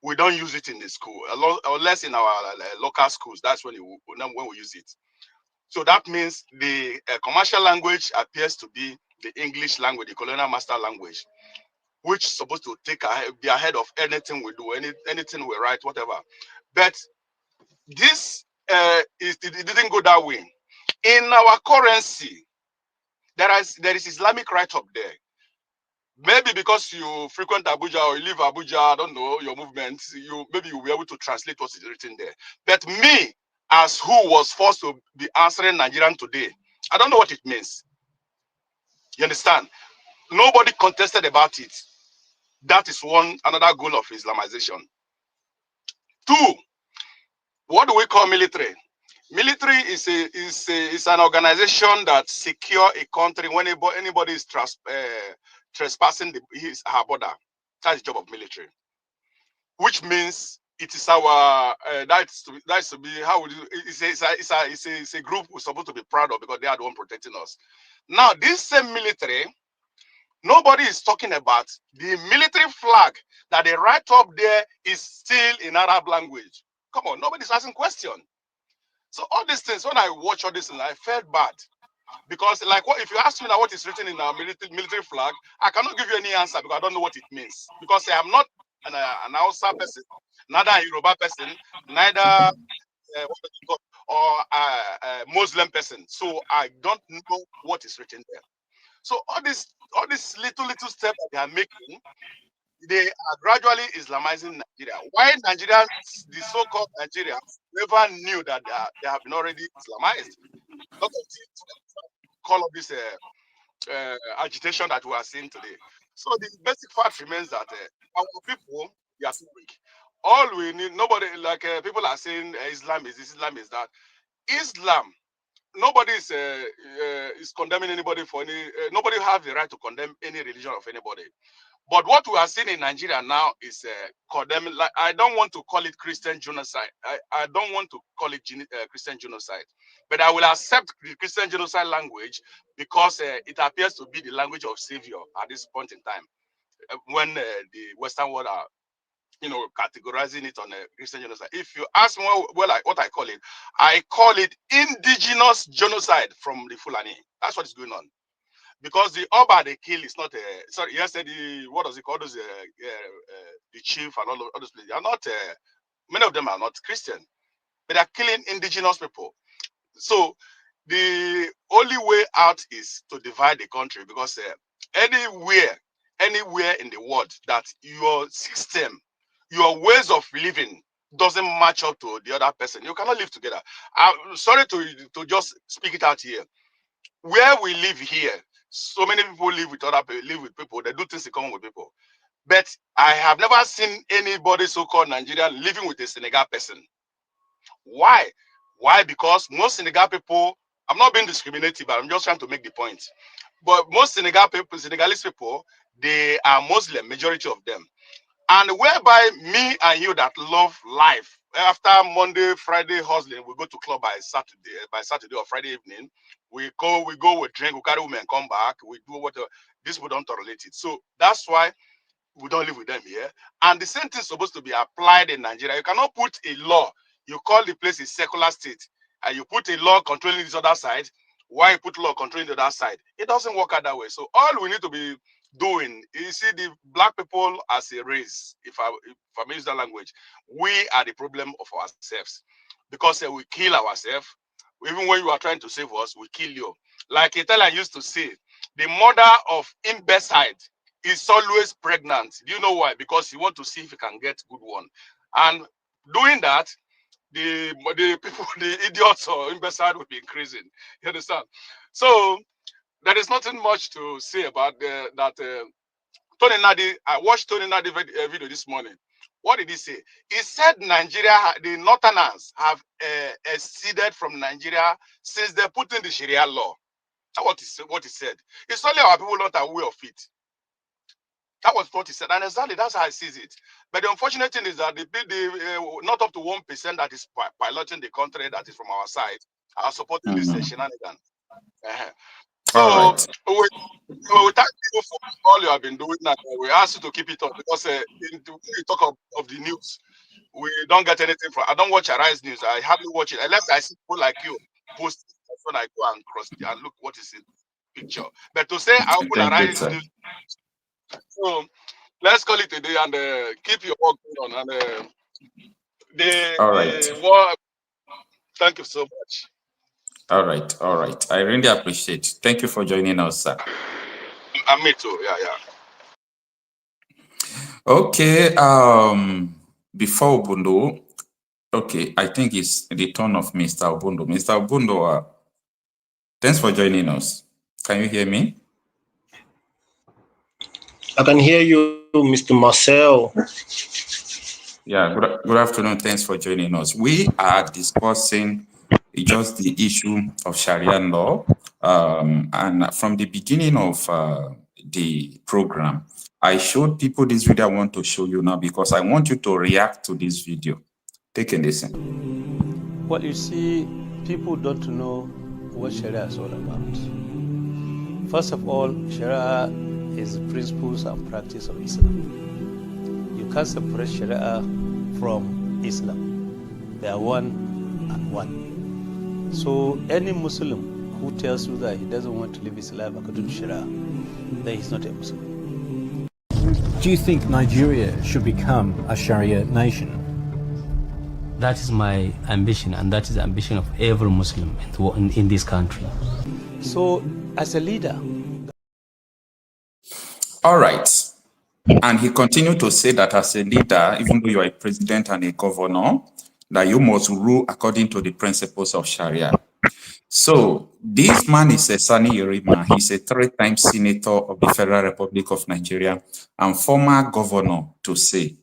we don't use it in the school, unless in our local schools. That's when we use it. So that means the commercial language appears to be the English language, the colonial master language, which is supposed to be ahead of anything we do, anything we write, whatever. But this it didn't go that way. In our currency, there is Islamic right up there. Maybe because you frequent Abuja or you live Abuja, I don't know your movement, maybe you'll be able to translate what's written there. But me, as who was forced to be answering Nigerian today, I don't know what it means. You understand? Nobody contested about it. That is another goal of Islamization. Two, what do we call military? Military is an organization that secure a country when anybody is trespassing her border. That's the job of military. Which means it is our that's to be how would you, it's a group we're supposed to be proud of because they are the one protecting us. Now this same military, nobody is talking about the military flag that they write up there is still in Arab language. Come on, nobody's asking question. So all these things, when I watch all this, I felt bad because, like, what if you ask me now what is written in our military flag, I cannot give you any answer because I don't know what it means. Because I am not an Hausa person, neither a Yoruba person, neither a Muslim person. So I don't know what is written there. So all these little steps that they are making, they are gradually Islamizing Nigeria. Why Nigerians, the so-called Nigerians, never knew that they have been already Islamized. Not until call of this agitation that we are seeing today. So the basic fact remains that our people, they are too weak. All we need, nobody, like people are saying Islam is this, Islam is that. Islam, nobody is condemning anybody for any, nobody has the right to condemn any religion of anybody. But what we are seeing in Nigeria now is condemning. Like, I don't want to call it Christian genocide. I don't want to call it Christian genocide. But I will accept the Christian genocide language because it appears to be the language of savior at this point in time. When the Western world are, categorizing it on a Christian genocide. If you ask me what I call it indigenous genocide from the Fulani. That's what is going on. Because the Oba they kill is not sorry, yesterday, what does it call those the chief and all those places? They are not many of them are not Christian, but they are killing indigenous people. So the only way out is to divide the country because anywhere in the world that your system, your ways of living doesn't match up to the other person, you cannot live together. I'm sorry to just speak it out here. Where we live here, so many people live with people. They do things in common with people. But I have never seen anybody so-called Nigerian living with a Senegal person. Why? Why? Because most Senegal people, I'm not being discriminative, but I'm just trying to make the point. But most Senegalese people, they are Muslim, majority of them. And whereby me and you that love life, after Monday, Friday hustling, we go to club by Saturday or Friday evening. We go, we drink, we carry women, come back, we do whatever. This we don't tolerate it. So that's why we don't live with them here. And the same thing is supposed to be applied in Nigeria. You cannot put a law, you call the place a secular state, and you put a law controlling this other side, while you put law controlling the other side. It doesn't work out that way. So all we need to be doing, you see, the black people as a race, if I may use that language, we are the problem of ourselves. Because we kill ourselves. Even when you are trying to save us, we kill you. Like Italian used to say, the mother of imbecile is always pregnant. Do you know why? Because you want to see if you can get good one. And doing that, the people, the idiots or imbecile will be increasing. You understand? So there is nothing much to say about that. Tony Nnamdi, I watched Tony Nnamdi video this morning. What did he say? He said Nigeria, the Northerners have acceded from Nigeria since they put in the Sharia law. That's what he said. It's only our people not aware of it. That was what he said, and exactly that's how I see it. But the unfortunate thing is that the not up to 1% that is piloting the country that is from our side are supporting this shenanigans. So All right. we thank you for all you have been doing, and we ask you to keep it up because when we talk of the news, we don't get anything from. I don't watch Arise News. I hardly watch it unless I see people like you post when I go and cross and look what is in the picture. But to say I open Thank you, Arise sir. News, so let's call it a day and keep your work going on. And All right. the war. Thank you so much. All right. All right. I really appreciate it. Thank you for joining us, sir. And me too. Yeah, yeah. Okay. Before Obundo, okay, I think it's the turn of Mr. Obundo. Mr. Obundo, thanks for joining us. Can you hear me? I can hear you, Mr. Marcel. Yeah, good afternoon. Thanks for joining us. We are discussing just the issue of Sharia law. And from the beginning of the program, I showed people this video I want to show you now because I want you to react to this video. Take a listen. Well, you see, people don't know what Sharia is all about. First of all, Sharia is the principles and practice of Islam. You can't separate Sharia from Islam. They are one and one. So any Muslim who tells you that he doesn't want to live his life according to Sharia, then he's not a Muslim. Do you think Nigeria should become a Sharia nation? That is my ambition, and that is the ambition of every Muslim in this country. So, as a leader. All right. And he continued to say that as a leader, even though you are a president and a governor, that you must rule according to the principles of Sharia. So this man is a Sani Yerima. He's a 3-time senator of the Federal Republic of Nigeria and former governor to say.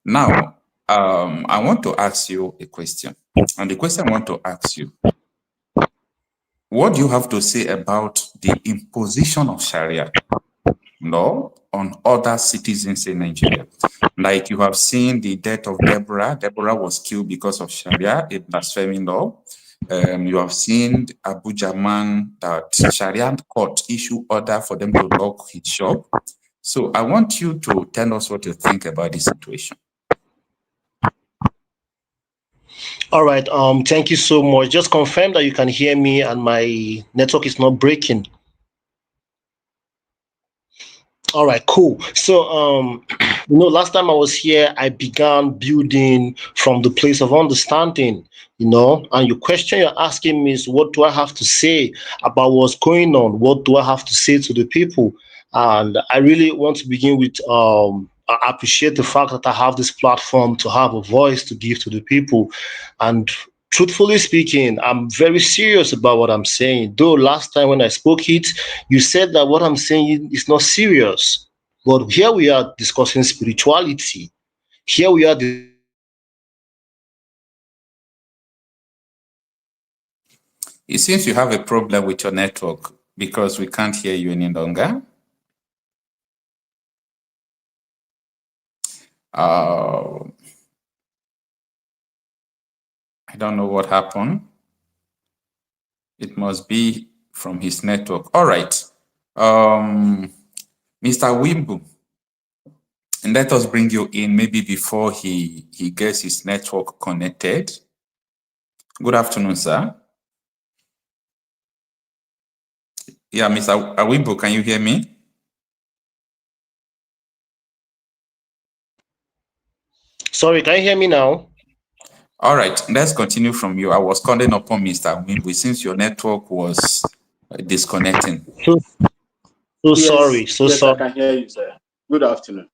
Now, I want to ask you a question. And the question I want to ask you, what do you have to say about the imposition of Sharia law on other citizens in Nigeria? Like you have seen the death of Deborah. Deborah was killed because of Sharia, a blasphemy law. You have seen Abuja man that Sharia court issue order for them to lock his shop. So I want you to tell us what you think about this situation. All right. Thank you so much. Just confirm that you can hear me and my network is not breaking. All right, cool. So, last time I was here, I began building from the place of understanding, and your question you're asking me is, what do I have to say about what's going on? What do I have to say to the people? And I really want to begin with, I appreciate the fact that I have this platform to have a voice to give to the people. And truthfully speaking, I'm very serious about what I'm saying. Though last time when I spoke it, you said that what I'm saying is not serious. But here we are discussing spirituality. Here we are. It seems you have a problem with your network because we can't hear you any longer. I don't know what happened. It must be from his network. All right. Mr. Wimbu, let us bring you in maybe before he gets his network connected. Good afternoon, sir. Yeah, Mr. Awimbo, can you hear me? Sorry, can you hear me now? All right, let's continue from you. I was calling upon Mr. Awimbo since your network was disconnecting. Sorry. Yes, I can hear you, sir. Good afternoon.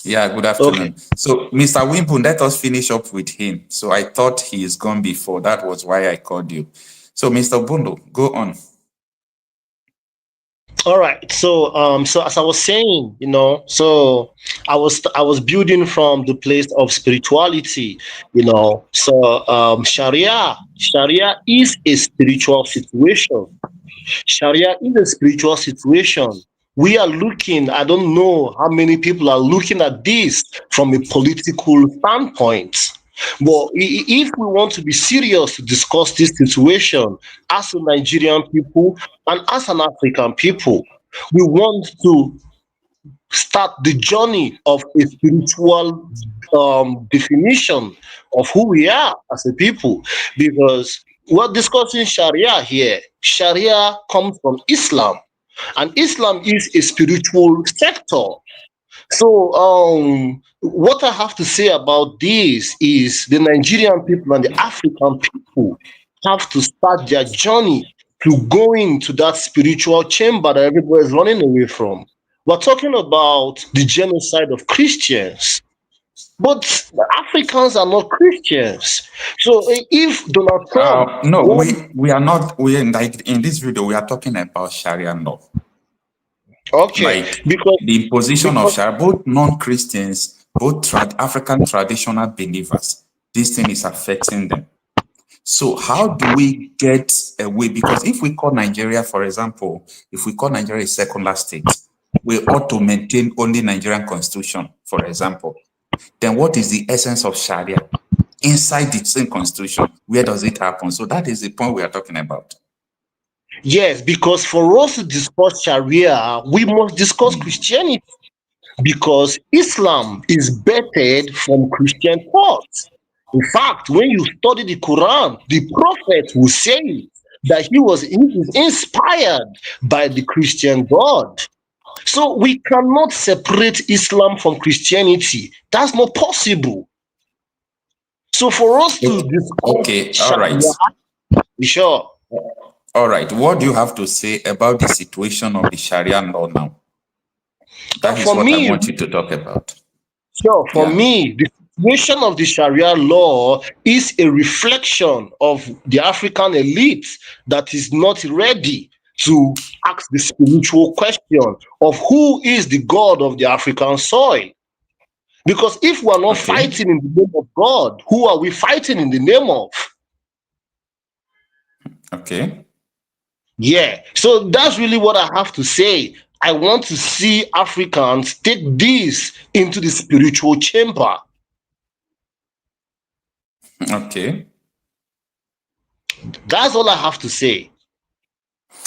Yeah, good afternoon. Okay. So, Mr. Wimpu, let us finish up with him. So I thought he is gone before. That was why I called you. So, Mr. Bundo, go on. All right. So as I was saying, so I was building from the place of spirituality, So Sharia is a spiritual situation. Sharia is a spiritual situation. We are looking, I don't know how many people are looking at this from a political standpoint. But if we want to be serious to discuss this situation as a Nigerian people and as an African people, we want to start the journey of a spiritual definition of who we are as a people, because we're discussing Sharia here. Sharia comes from Islam, and Islam is a spiritual sector. So what I have to say about this is the Nigerian people and the African people have to start their journey to going to that spiritual chamber that everybody is running away from. We're talking about the genocide of Christians, but the Africans are not Christians. So if Donald Trump, no, we are not. We are like in this video. We are talking about Sharia law. Okay, like the imposition of Sharia, both non-Christians, both African traditional believers, this thing is affecting them. So how do we get away? Because if we call Nigeria, for example, if we call Nigeria a secular state, we ought to maintain only Nigerian constitution, for example. Then what is the essence of Sharia inside the same constitution? Where does it happen? So that is the point we are talking about. Yes, because for us to discuss Sharia, we must discuss Christianity, because Islam is bettered from Christian thoughts. In fact, when you study the Quran, the Prophet will say that he is inspired by the Christian God. So we cannot separate Islam from Christianity. That's not possible. So for us to discuss Sharia, sure. All right. What do you have to say about the situation of the Sharia law now? That is what I want you to talk about. Sure. For me, the situation of the Sharia law is a reflection of the African elite that is not ready to ask the spiritual question of who is the God of the African soil. Because if we are not fighting in the name of God, who are we fighting in the name of? Okay. Yeah. So that's really what I have to say. I want to see Africans take this into the spiritual chamber. Okay. That's all I have to say.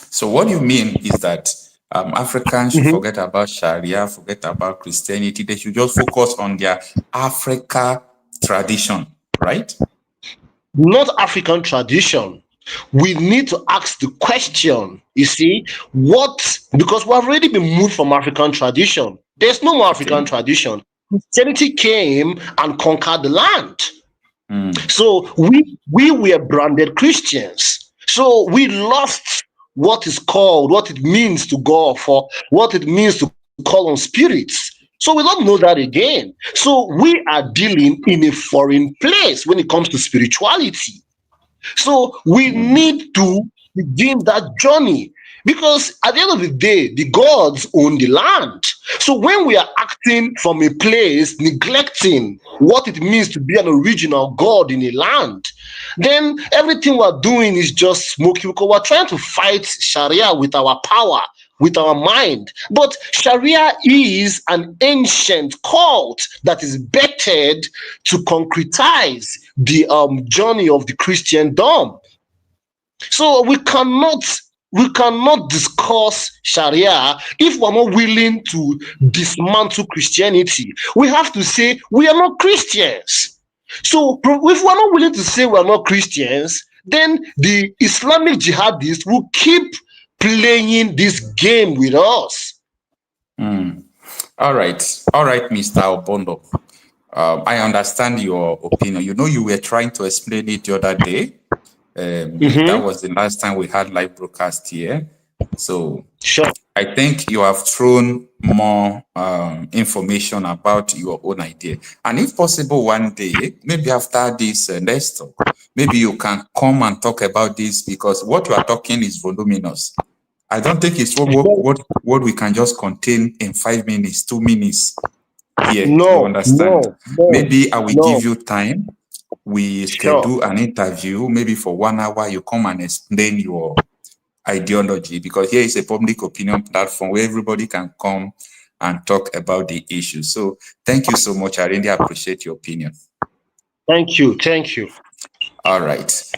So what you mean is that Africans should forget about Sharia, forget about Christianity. They should just focus on their Africa tradition, right? Not African tradition. We need to ask the question, you see, because we've already been moved from African tradition. There's no more African tradition. Christianity came and conquered the land. So we were branded Christians. So we lost what it means to go for, what it means to call on spirits. So we don't know that again. So we are dealing in a foreign place when it comes to spirituality. So we need to begin that journey, because at the end of the day, the gods own the land. So when we are acting from a place, neglecting what it means to be an original God in a land, then everything we're doing is just smoking, because we're trying to fight Sharia with our power, with our mind. But Sharia is an ancient cult that is bettered to concretize the journey of the Christendom. So we cannot we cannot discuss Sharia if we're not willing to dismantle Christianity. We have to say we are not Christians. So if we're not willing to say we're not Christians, then the Islamic jihadists will keep playing this game with us. All right, Mr. Obondo. I understand your opinion. You know, you were trying to explain it the other day. That was the last time we had live broadcast here. So sure. I think you have thrown more information about your own idea. And if possible, one day, maybe after this next talk, maybe you can come and talk about this, because what you are talking is voluminous. I don't think it's what we can just contain in 5 minutes, 2 minutes here. No, you understand? no, Maybe I will no. give you time. We schedule an interview, maybe for 1 hour. You come and explain your ideology, because here is a public opinion platform where everybody can come and talk about the issue. So thank you so much. I really appreciate your opinion. Thank you. All right.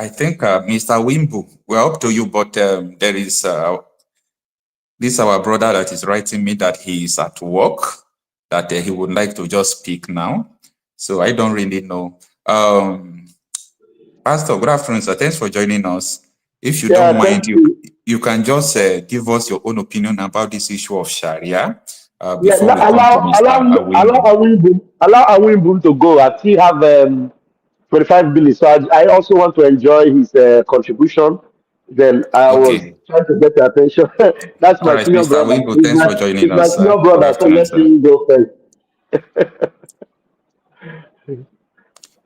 I think Mr. Wimbu, we're up to you, but there is this our brother that is writing me that he is at work, that he would like to just speak now. So I don't really know. Pastor, good afternoon, sir. Thanks for joining us. If you don't mind, you can just give us your own opinion about this issue of Sharia before we come to Mr. Allow Awimbu to go. I still have 25 minutes, so I also want to enjoy his contribution. Then I was trying to get your attention. That's my senior Mr. brother. Wimbu, thanks for joining us. My senior brother, so let me go first.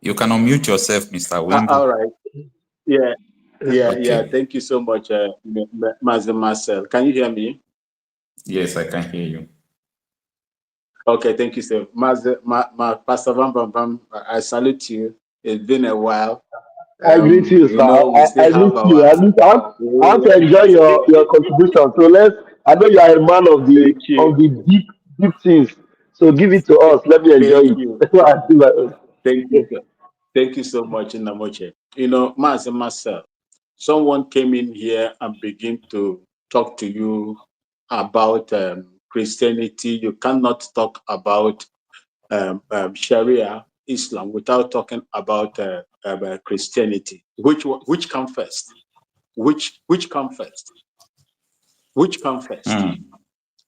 You can unmute yourself, Mr. Wimbu. All right. Yeah. Thank you so much, Master Marcel. Can you hear me? Yes, I can hear you. Okay, thank you, sir. Pastor Bam Bam Bam, I salute you. It's been a while. I greet you, sir. I greet you. I want to enjoy your contribution. So I know you are a man of the deep things. So give it to us. Let me enjoy it. Thank you, sir. Thank you so much, Namoche. You know, Master Marcel, someone came in here and began to talk to you about Christianity. You cannot talk about Sharia, Islam, without talking about Christianity. Which come first? Which come first? Which come first?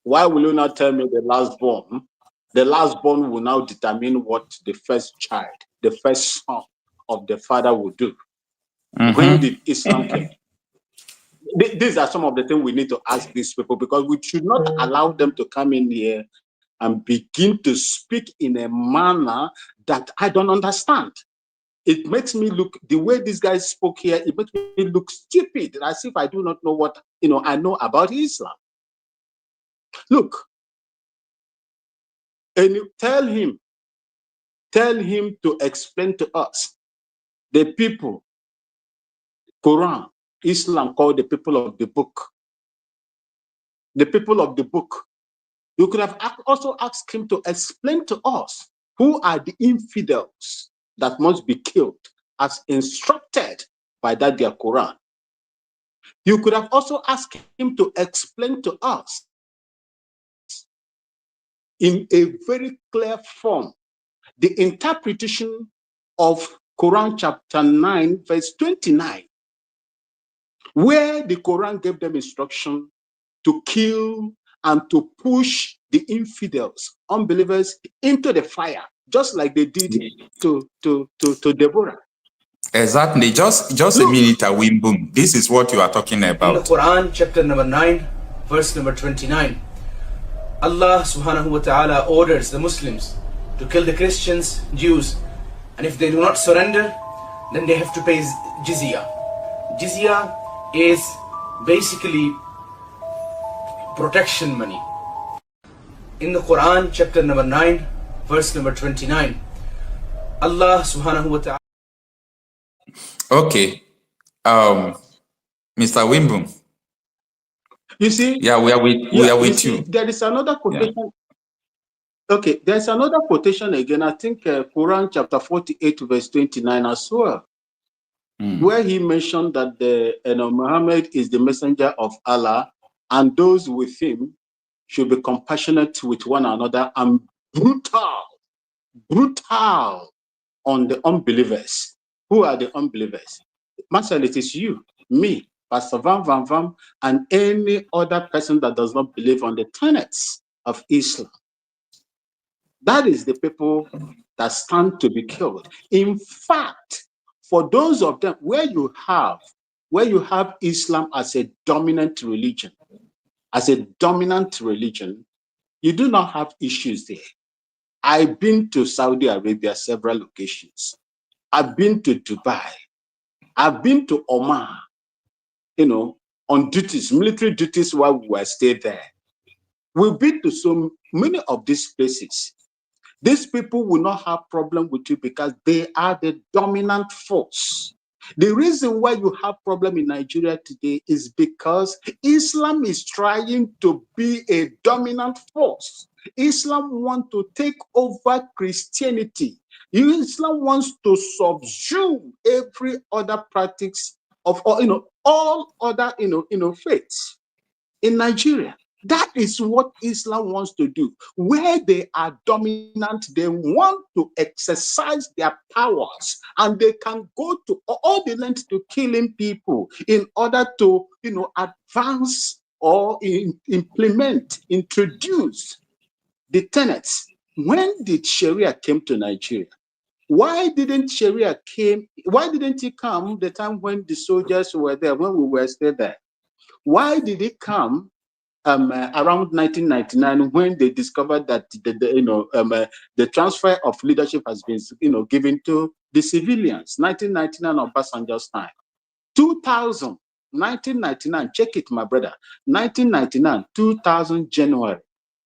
Why will you not tell me the last born? The last born will now determine what the first child, the first son of the father will do. When did Islam come? These are some of the things we need to ask these people, because we should not allow them to come in here and begin to speak in a manner that I don't understand. It makes me look, the way these guys spoke here, it makes me look stupid, as if I do not know what I know about Islam. Look, and you tell him to explain to us the people, Quran, Islam called the people of the book. The people of the book. You could have also asked him to explain to us who are the infidels that must be killed as instructed by that their Quran. You could have also asked him to explain to us in a very clear form the interpretation of Quran chapter 9, verse 29, where the Quran gave them instruction to kill and to push the infidels, unbelievers, into the fire, just like they did to Deborah. Exactly. Just a minute, Wimbu. This is what you are talking about. In the Quran, chapter number 9, verse number 29, Allah subhanahu wa ta'ala orders the Muslims to kill the Christians, Jews, and if they do not surrender, then they have to pay jizya. Jizya is basically protection money. In the Quran, chapter number 9, verse number 29, Allah subhanahu wa ta'ala. Okay. Mr. Wimbu. You see? Yeah, we are with you. There is another quotation. Yeah. Okay, there's another quotation again. I think Quran chapter 48, verse 29 as well. where he mentioned that Muhammad is the messenger of Allah, and those with him should be compassionate with one another and brutal on the unbelievers. Who are the unbelievers? Marcel, it is you, me, Pastor Van, and any other person that does not believe on the tenets of Islam. That is the people that stand to be killed. In fact, for those of them where you have Islam as a dominant religion, you do not have issues there. I've been to Saudi Arabia several occasions. I've been to Dubai. I've been to Oman, on duties, military duties while we were staying there. We've been to so many of these places. These people will not have problem with you because they are the dominant force. The reason why you have problem in Nigeria today is because Islam is trying to be a dominant force. Islam wants to take over Christianity. Islam wants to subsume every other practice of all other faiths in Nigeria. That is what Islam wants to do. Where they are dominant, they want to exercise their powers, and they can go to all the lengths to killing people in order to, advance or introduce the tenets. When did Sharia came to Nigeria? Why didn't it come the time when the soldiers were there, when we were still there? Why did it come around 1999 when they discovered that the transfer of leadership has been given to the civilians? 1999 Obasanjo's time. 2000, 1999, check it, my brother. 1999, 2000 January,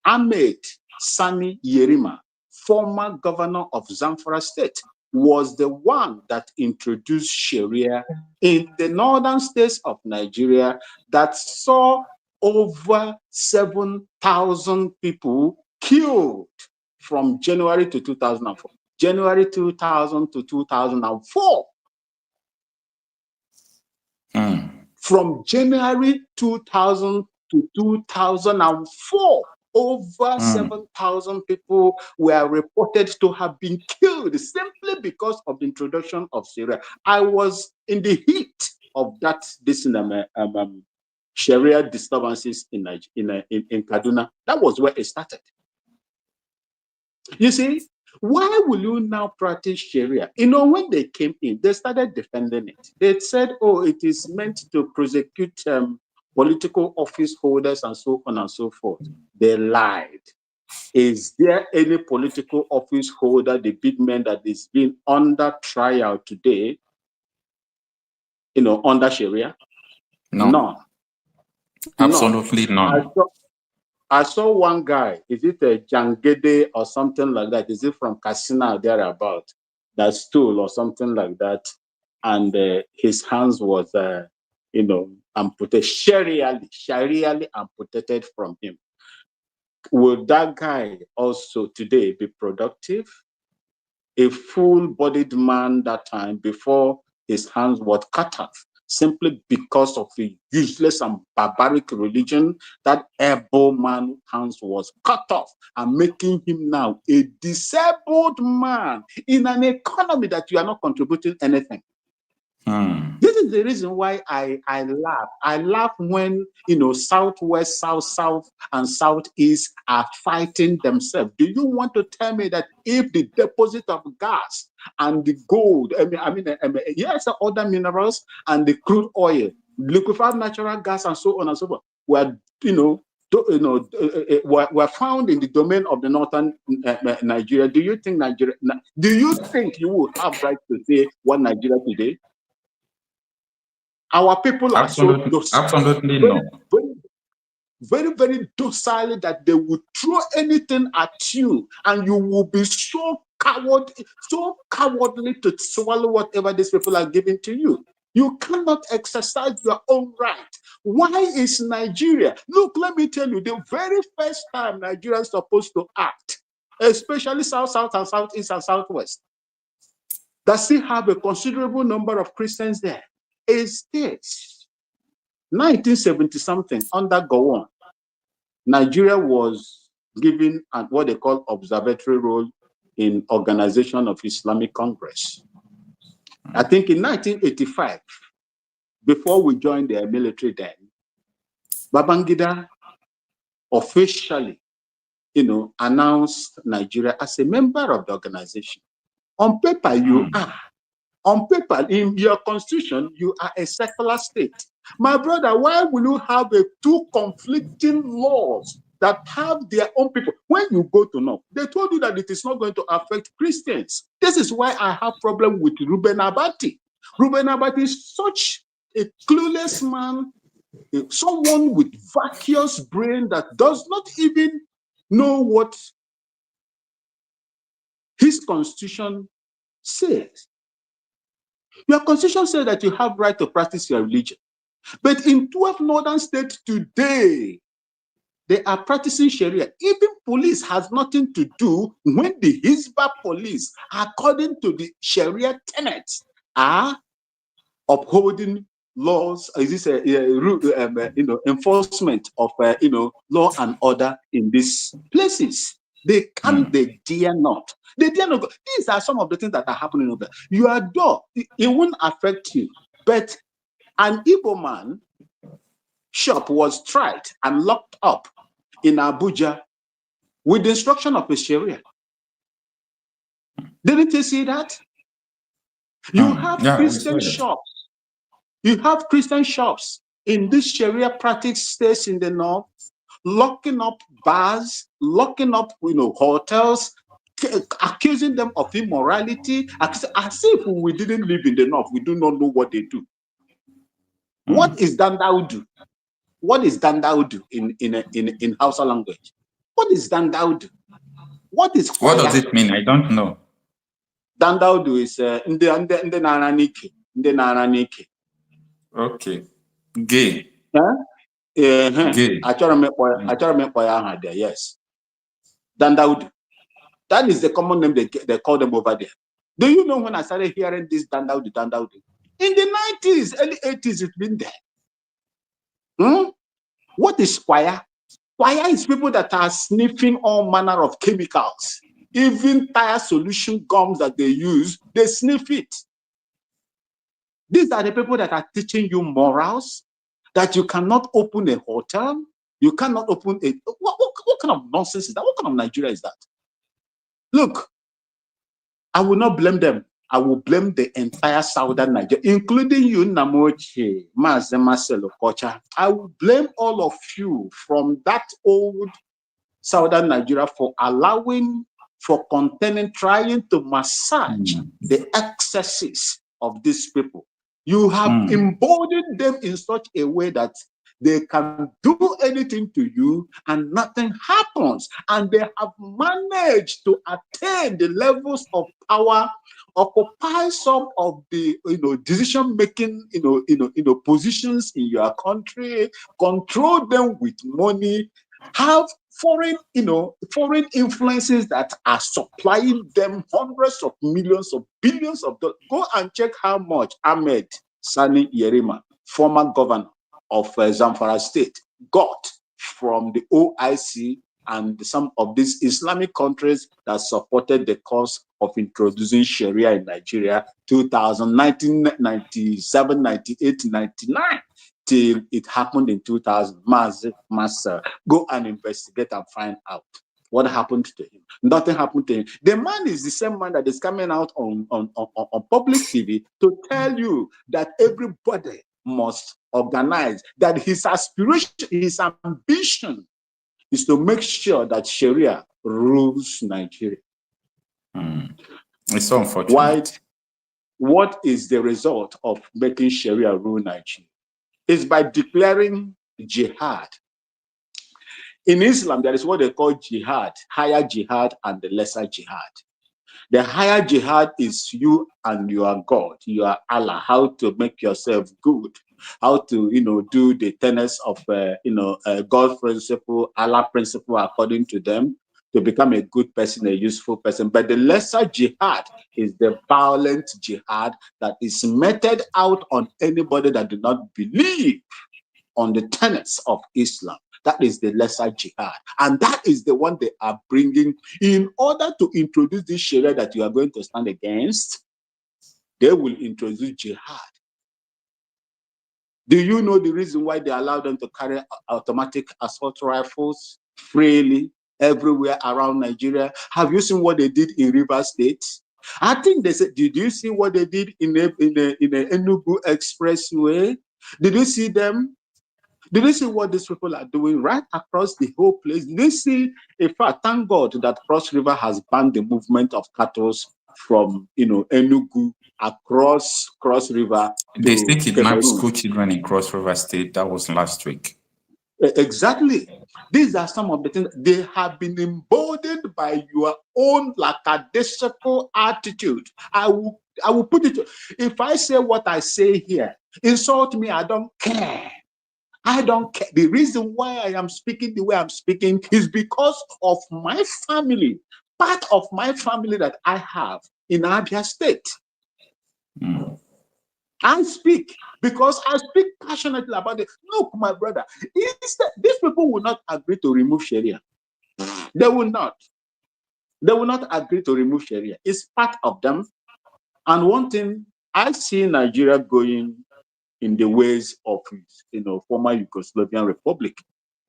Ahmed Sani Yerima, former governor of Zamfara State, was the one that introduced Sharia in the northern states of Nigeria that saw over 7,000 people killed from January to 2004. January 2000 to 2004. From January 2000 to 2004, over 7,000 people were reported to have been killed simply because of the introduction of Sharia. I was in the heat of Sharia disturbances in Kaduna. That was where it started. You see, why will you now practice Sharia? When they came in, they started defending it. They said, oh, it is meant to prosecute political office holders and so on and so forth. They lied. Is there any political office holder, the big man that is being under trial today, under Sharia? No. None. Absolutely none. I saw one guy, is it a Jangede or something like that? Is it from Katsina or thereabout? That stool or something like that. And his hands was, amputated, Sharially amputated from him. Will that guy also today be productive? A full-bodied man that time before his hands were cut off, simply because of the useless and barbaric religion, that able man's hands was cut off and making him now a disabled man in an economy that you are not contributing anything. This is the reason why I laugh. I laugh when, Southwest, South, and Southeast are fighting themselves. Do you want to tell me that if the deposit of gas and the gold, yes, the other minerals and the crude oil, liquefied natural gas and so on and so forth, were found in the domain of the northern Nigeria? Do you think you would have right to say what Nigeria today? Our people are so docile, absolutely no. very, very docile that they will throw anything at you, and you will be so cowardly to swallow whatever these people are giving to you. You cannot exercise your own right. Why is Nigeria? Look, let me tell you, the very first time Nigeria is supposed to act, especially South, and Southeast, and Southwest, that still have a considerable number of Christians there. A state, 1970 something, under Gowon, Nigeria was given what they call observatory role in Organization of Islamic Congress. I think in 1985, before we joined the military then, Babangida officially, announced Nigeria as a member of the organization. On paper, you are. On paper, in your constitution, you are a secular state. My brother, why will you have two conflicting laws that have their own people? When you go to North, they told you that it is not going to affect Christians. This is why I have problem with Reuben Abati. Reuben Abati is such a clueless man, someone with vacuous brain that does not even know what his constitution says. Your constitution says that you have right to practice your religion. But in 12 northern states today, they are practicing Sharia. Even police has nothing to do when the Hizbah police, according to the Sharia tenets, are upholding laws. Is this enforcement of law and order in these places? They can't. They dare not. They dare not go. These are some of the things that are happening over there. Your door, it won't affect you, but an Igbo man shop was tried and locked up in Abuja with the instruction of a Sharia. Didn't you see that? You have Christian shops. You have Christian shops in this Sharia practice states in the north, locking up bars, locking up hotels, accusing them of immorality, as if we didn't live in the north. We do not know what they do. What is Dandaudu? What is Dandaudu in Hausa language? What is Dandaudu? What is Kwaya? What does it mean? I don't know. Dandaudu is Nde Naranike. Okay. Gay. Huh? Gay. I try to make there. Yes. Dandaudu. That is the common name they call them over there. Do you know when I started hearing this Dandaudu? In the 90s, early 80s, it's been there. What is Kwaya? Kwaya is people that are sniffing all manner of chemicals. Even tire solution gums that they use, they sniff it. These are the people that are teaching you morals, that you cannot open a hotel, you cannot open a... What kind of nonsense is that? What kind of Nigeria is that? Look, I will not blame them. I will blame the entire southern Nigeria, including you, Namoche, Marcelo Kocha. I will blame all of you from that old southern Nigeria for allowing, for containing, trying to massage the excesses of these people. You have emboldened them in such a way that they can do anything to you and nothing happens. And they have managed to attain the levels of power, occupy some of the decision-making positions in your country, control them with money, have foreign influences that are supplying them hundreds of millions of billions of dollars. Go and check how much Ahmed Sani Yerima, former governor of Zamfara State, got from the OIC and some of these Islamic countries that supported the cause of introducing Sharia in Nigeria 1997, 98, 99. Till it happened in 2000. Go and investigate and find out what happened to him. Nothing happened to him. The man is the same man that is coming out on public TV to tell you that everybody must organize, that his aspiration, his ambition is to make sure that Sharia rules Nigeria. It's so unfortunate. What is the result of making Sharia rule Nigeria? Is by declaring jihad. In Islam, there is what they call jihad, higher jihad and the lesser jihad. The higher jihad is you and your God, your Allah, how to make yourself good, how to, do the tenets of, God principle, Allah principle according to them, to become a good person, a useful person. But the lesser jihad is the violent jihad that is meted out on anybody that do not believe on the tenets of Islam. That is the lesser jihad. And that is the one they are bringing in order to introduce this Sharia that you are going to stand against. They will introduce jihad. Do you know the reason why they allow them to carry automatic assault rifles freely everywhere around Nigeria? Have you seen what they did in Rivers State? I think they said, did you see what they did in the Enugu Expressway? Did you see them? Did you see what these people are doing right across the whole place? Did you see? In fact, thank God that Cross River has banned the movement of cattle from Enugu across Cross River. They still kidnap Cameroon. school children in Cross River State. That was last week. Exactly. These are some of the things. They have been emboldened by your own lackadaisical attitude. I will put it. If I say what I say here, insult me, I don't care. I don't care. The reason why I am speaking the way I'm speaking is because of my family, part of my family that I have in Abia State. I speak because I speak passionately about it. Look, my brother, these people will not agree to remove Sharia. They will not. They will not agree to remove Sharia. It's part of them. And one thing, I see Nigeria going in the ways of former Yugoslavian Republic.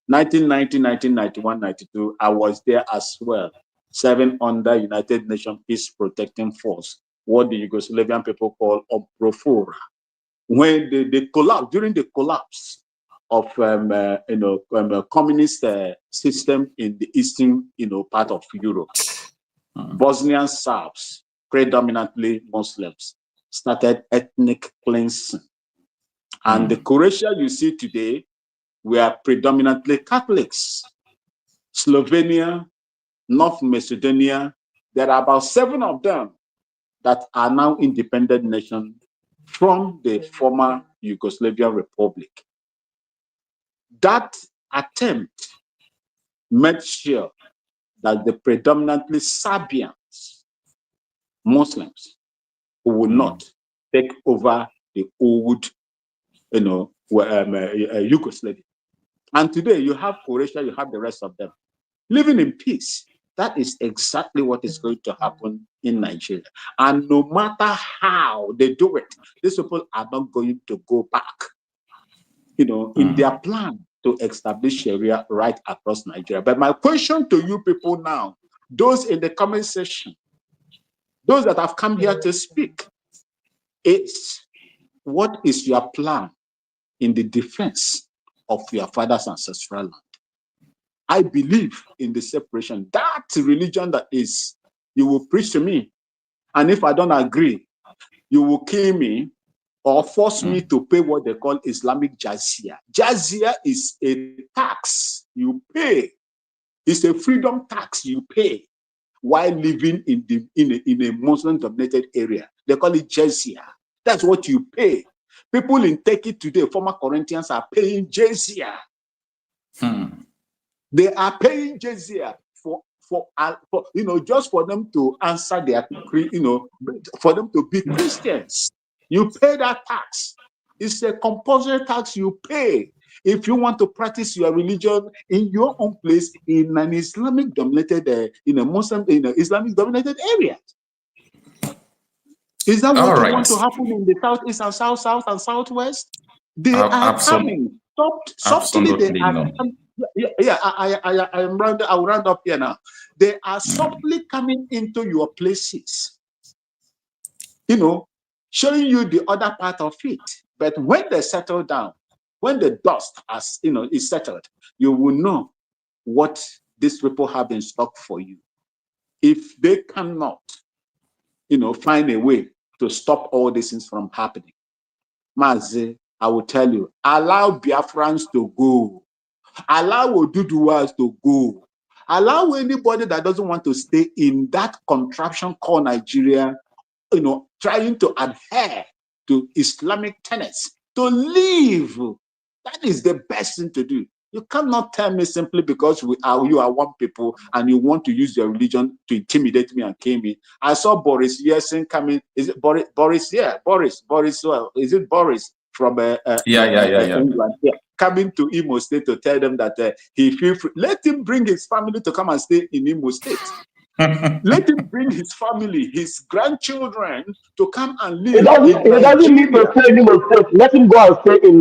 1990, 1991, 92, I was there as well, serving under United Nations Peace Protecting Force, what the Yugoslavian people call Oprofora. When they collapsed, during the collapse of communist system in the eastern part of Europe, Bosnian Serbs, predominantly Muslims, started ethnic cleansing. And the Croatia you see today were predominantly Catholics. Slovenia, North Macedonia, there are about 7 of them that are now independent nations from the former Yugoslavian Republic. That attempt made sure that the predominantly Serbians, Muslims, who would not take over the old Yugoslavia. And today you have Croatia, you have the rest of them living in peace. That is exactly what is going to happen in Nigeria. And no matter how they do it, these people are not going to go back, in their plan to establish Sharia right across Nigeria. But my question to you people now, those in the comment section, those that have come here to speak, is what is your plan in the defense of your father's ancestral land? I believe in the separation. That religion that is, you will preach to me. And if I don't agree, you will kill me or force me to pay what they call Islamic jizya. Jizya is a tax you pay. It's a freedom tax you pay while living in a Muslim-dominated area. They call it jizya. That's what you pay. People in Turkey today, former Corinthians, are paying jizya. They are paying jizya for just for them to answer their for them to be Christians. You pay that tax. It's a compulsory tax you pay if you want to practice your religion in your own place in an Islamic dominated Islamic dominated area. Is that what you want to happen in the southeast and south and southwest? They are coming. Softly they are coming. I will round up here now. They are softly coming into your places, showing you the other part of it. But when they settle down, when the dust is settled, you will know what these people have in stock for you. If they cannot, find a way to stop all these things from happening, Mazi, I will tell you, allow Biafrans to go. Allow Oduduwas to go. Allow anybody that doesn't want to stay in that contraption called Nigeria, trying to adhere to Islamic tenets, to leave. That is the best thing to do. You cannot tell me simply because you are one people and you want to use your religion to intimidate me and kill me. I saw Boris Yeltsin coming. Is it Boris? Boris, yeah, Boris. Well, is it Boris from England? Yeah, coming to Imo State to tell them that he feel free. Let him bring his family to come and stay in Imo State. Let him bring his family, his grandchildren to come and live He doesn't need to stay in Imo State. Let him go and stay in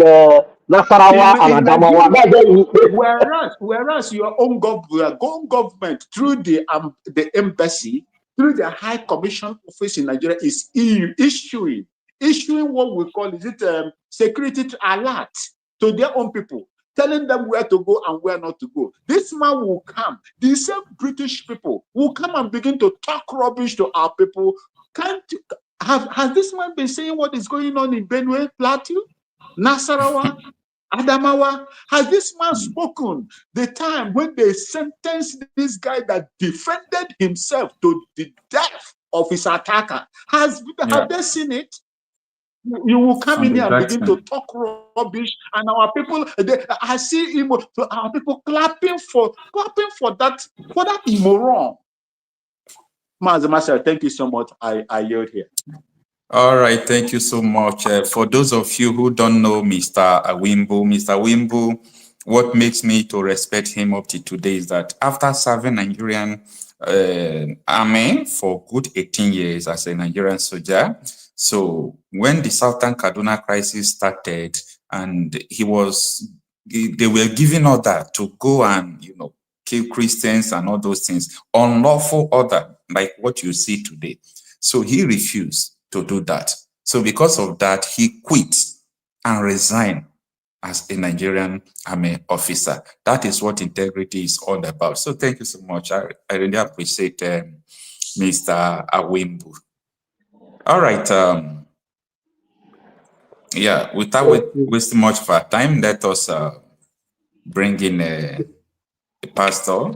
Nasarawa and Adamawa. Whereas your own government through the embassy, through the High Commission office in Nigeria is issuing what we call security alert to their own people, telling them where to go and where not to go. This man will come. The same British people will come and begin to talk rubbish to our people. Has this man been saying what is going on in Benue, Plateau, Nasarawa, Adamawa? Has this man spoken the time when they sentenced this guy that defended himself to the death of his attacker? Have they seen it? You will come in here and begin to talk rubbish, and our people, I see our people clapping for that immoron. Master, thank you so much. I yield here. All right, thank you so much. For those of you who don't know Mr. Wimbu, what makes me to respect him up to today is that after serving Nigerian army for good 18 years as a Nigerian soldier, so when the Southern Kaduna crisis started and they were giving order to go and, kill Christians and all those things, unlawful order, like what you see today. So he refused to do that. So because of that, he quit and resigned as a Nigerian army officer. That is what integrity is all about. So thank you so much. I really appreciate Mr. Awimbu. All right. Without wasting much of our time, let us bring in a pastor.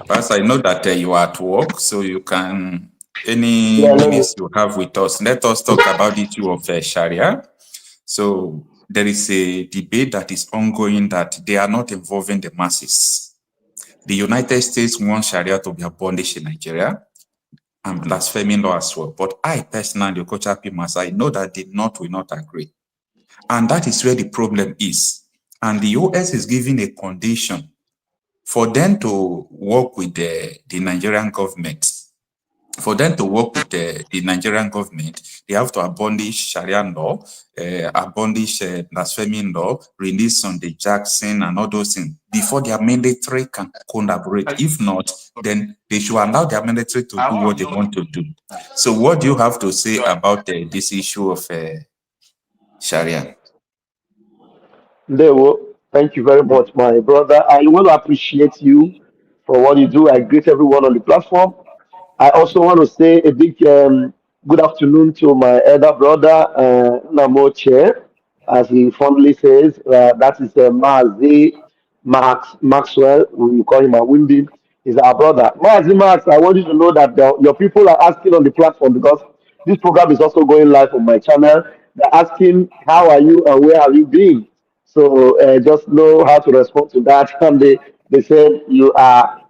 Pastor, I know that you are at work, so you can, any minutes you have with us, let us talk about the issue of Sharia. So there is a debate that is ongoing that they are not involving the masses. The United States wants Sharia to be abolished in Nigeria and blasphemy law as well. But I personally, Okocha Pimas, I know that the North will not agree. And that is where the problem is. And the US is giving a condition for them to work with the Nigerian government. For them to work with the Nigerian government, they have to abolish Sharia law, abolish blasphemy law, release on the Jackson and all those things before their military can collaborate. If not, then they should allow their military to do what they want to do. So what do you have to say about this issue of Sharia? Dewo, thank you very much, my brother. I want to appreciate you for what you do. I greet everyone on the platform. I also want to say a big good afternoon to my elder brother, Namoche, as he fondly says. That is Mazi Maxwell. We call him a Wimby. He's our brother. Mazi Max, I want you to know that your people are asking on the platform because this program is also going live on my channel. They're asking, how are you and where have you been? So just know how to respond to that. And they said you are,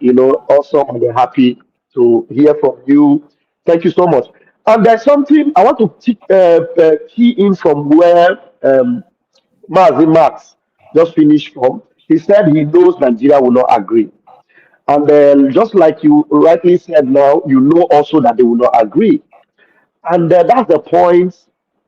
awesome, and they're happy to hear from you. Thank you so much. And there's something I want to key in from where Mazi Max just finished from. He said he knows Nigeria will not agree. And then just like you rightly said now, you know also that they will not agree. And that's the point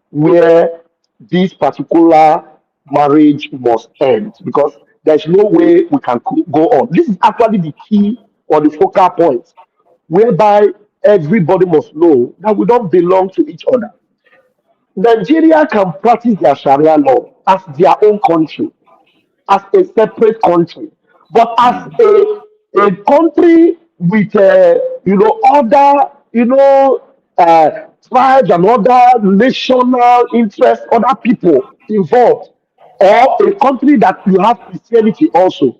where this particular marriage must end because there's no way we can go on. This is actually the key or the focal point whereby everybody must know that we don't belong to each other. Nigeria can practice their Sharia law as their own country, as a separate country, but as a country with other tribes and other national interests, other people involved, or a country that you have Christianity also.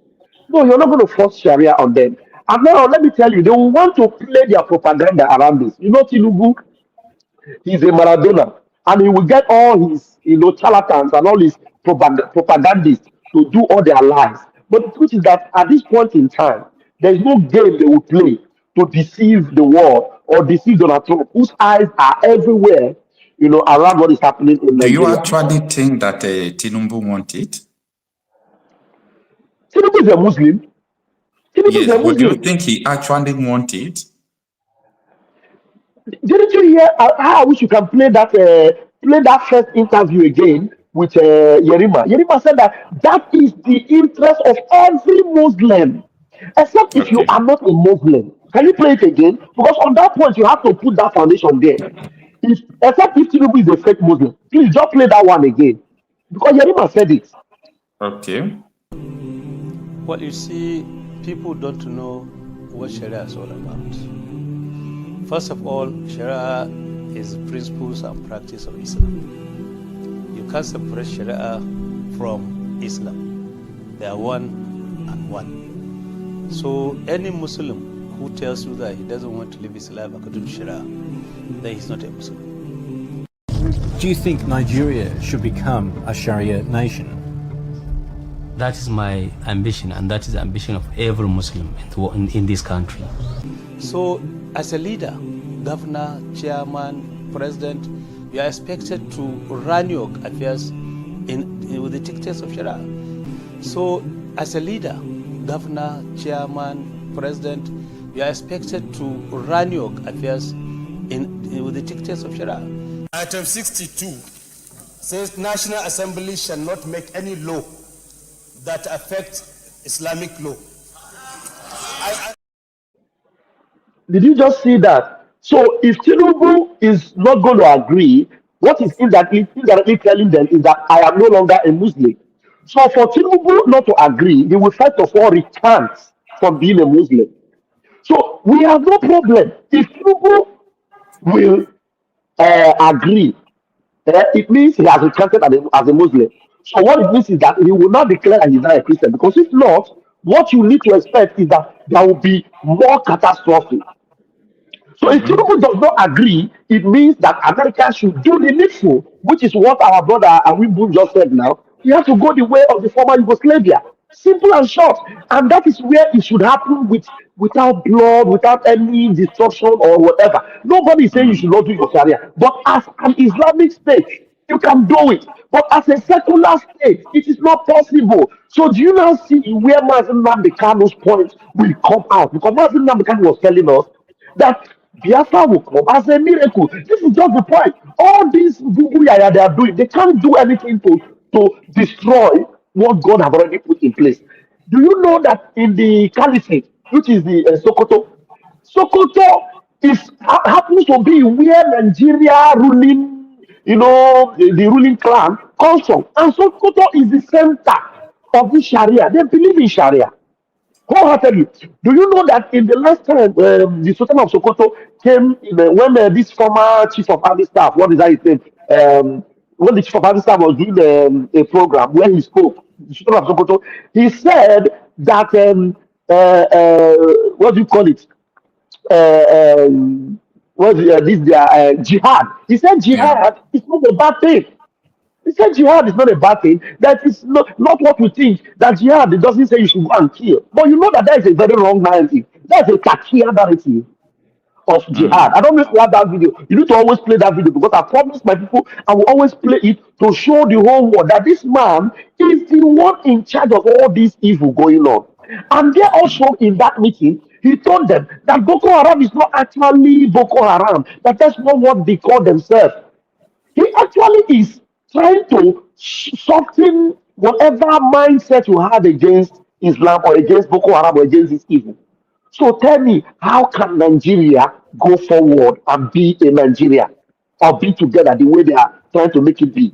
No, you're not going to force Sharia on them. And now let me tell you, they will want to play their propaganda around this. Tinubu, he's a Maradona, and he will get all his charlatans and all his propagandists to do all their lies. But the truth is that at this point in time, there's no game they will play to deceive the world or deceive Donald Trump, whose eyes are everywhere, around what is happening in Do you Nigeria. actually think that Tinubu want it? Tinubu is a Muslim. Tinubu is Yes, a but do you Muslim. think he actually want it? Didn't you hear how I wish you can play that first interview again with Yerima? Yerima said that is the interest of every Muslim, except if you are not a Muslim. Can you play it again? Because on that point, you have to put that foundation there. Except if Tinubu is a fake Muslim. Please just play that one again. Because Yerima said it. Okay. Well, you see, people don't know what Sharia is all about. First of all, Sharia is the principles and practice of Islam. You can't separate Sharia from Islam. They are one and one. So any Muslim who tells you that he doesn't want to live his life according to Sharia, then he's not a Muslim. Do you think Nigeria should become a Sharia nation? That is my ambition, and that is the ambition of every Muslim in this country. So, as a leader, governor, chairman, president, you are expected to run your affairs with the dictates of Sharia. So, as a leader, governor, chairman, president, you are expected to run your affairs with the dictates of Sharia. Item 62 says National Assembly shall not make any law that affects Islamic law. Did you just see that? So if Tinubu is not going to agree, what is indirectly telling them is that I am no longer a Muslim. So for Tinubu not to agree, he will first of all recant from being a Muslim. So we have no problem. If Tinubu will agree, it means he has recanted as a Muslim. So what it means is that he will not declare that he's not a Christian. Because if not, what you need to expect is that there will be more catastrophe. So if Tinubu does not agree, it means that America should do the needful, which is what our brother Awibu just said now. You have to go the way of the former Yugoslavia. Simple and short. And that is where it should happen without blood, without any destruction or whatever. Nobody is saying you should not do your Sharia. But as an Islamic state, you can do it. But as a secular state, it is not possible. So do you now see where Nnamdi Kanu's point will come out? Because Nnamdi Kanu was telling us that Biafra will come as a miracle. This is just the point. All these Google they are doing, they can't do anything to destroy what God have already put in place. Do you know that in the Caliphate, which is the Sokoto happens to be where Nigeria ruling, the ruling clan comes from. And Sokoto is the center of the Sharia. They believe in Sharia. Wholeheartedly. Do you know that in the last time the Sultan of Sokoto came when this former chief of army staff, what is that his name? When the chief of army staff was doing a program where he spoke, the Sultan of Sokoto, he said that what do you call it? Jihad. He said jihad is not a bad thing. He said jihad is not a bad thing. That is not what we think. That jihad, it doesn't say you should go and kill. But you know that is a very wrong narrative. That's a Takia narrative of jihad. I don't know if you have that video. You need to always play that video because I promise my people I will always play it to show the whole world that this man is the one in charge of all this evil going on. And they also in that meeting, he told them that Boko Haram is not actually Boko Haram. That's not what they call themselves. He actually is trying to soften whatever mindset you have against Islam or against Boko Haram or against this evil. So tell me, how can Nigeria go forward and be a Nigeria or be together the way they are trying to make it be?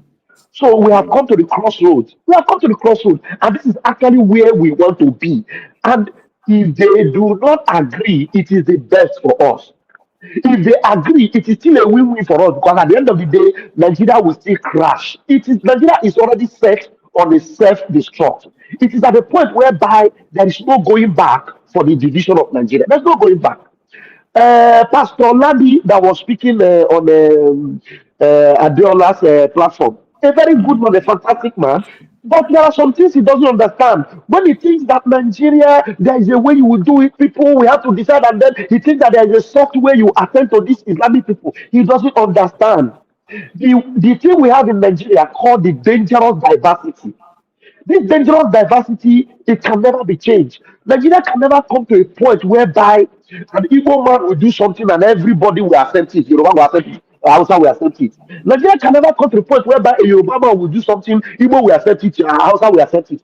So we have come to the crossroads. We have come to the crossroads, and this is actually where we want to be. And if they do not agree, it is the best for us. If they agree, it is still a win-win for us because at the end of the day, Nigeria will still crash. Nigeria is already set on a self-destruct. It is at the point whereby there is no going back for the division of Nigeria. There's no going back. Pastor Nnamdi that was speaking on Adeola's platform, a very good man, a fantastic man. But there are some things he doesn't understand. When he thinks that Nigeria, there is a way you will do it, people, we have to decide, and then he thinks that there is a soft way you attend to these Islamic people. He doesn't understand. The thing we have in Nigeria called the dangerous diversity. This dangerous diversity, it can never be changed. Nigeria can never come to a point whereby an Igbo man will do something and everybody will accept it. Yoruba will accept it. Hausa will accept it. Nigeria can never come to a point whereby a Yoruba man will do something, Igbo will accept it, Hausa will accept it.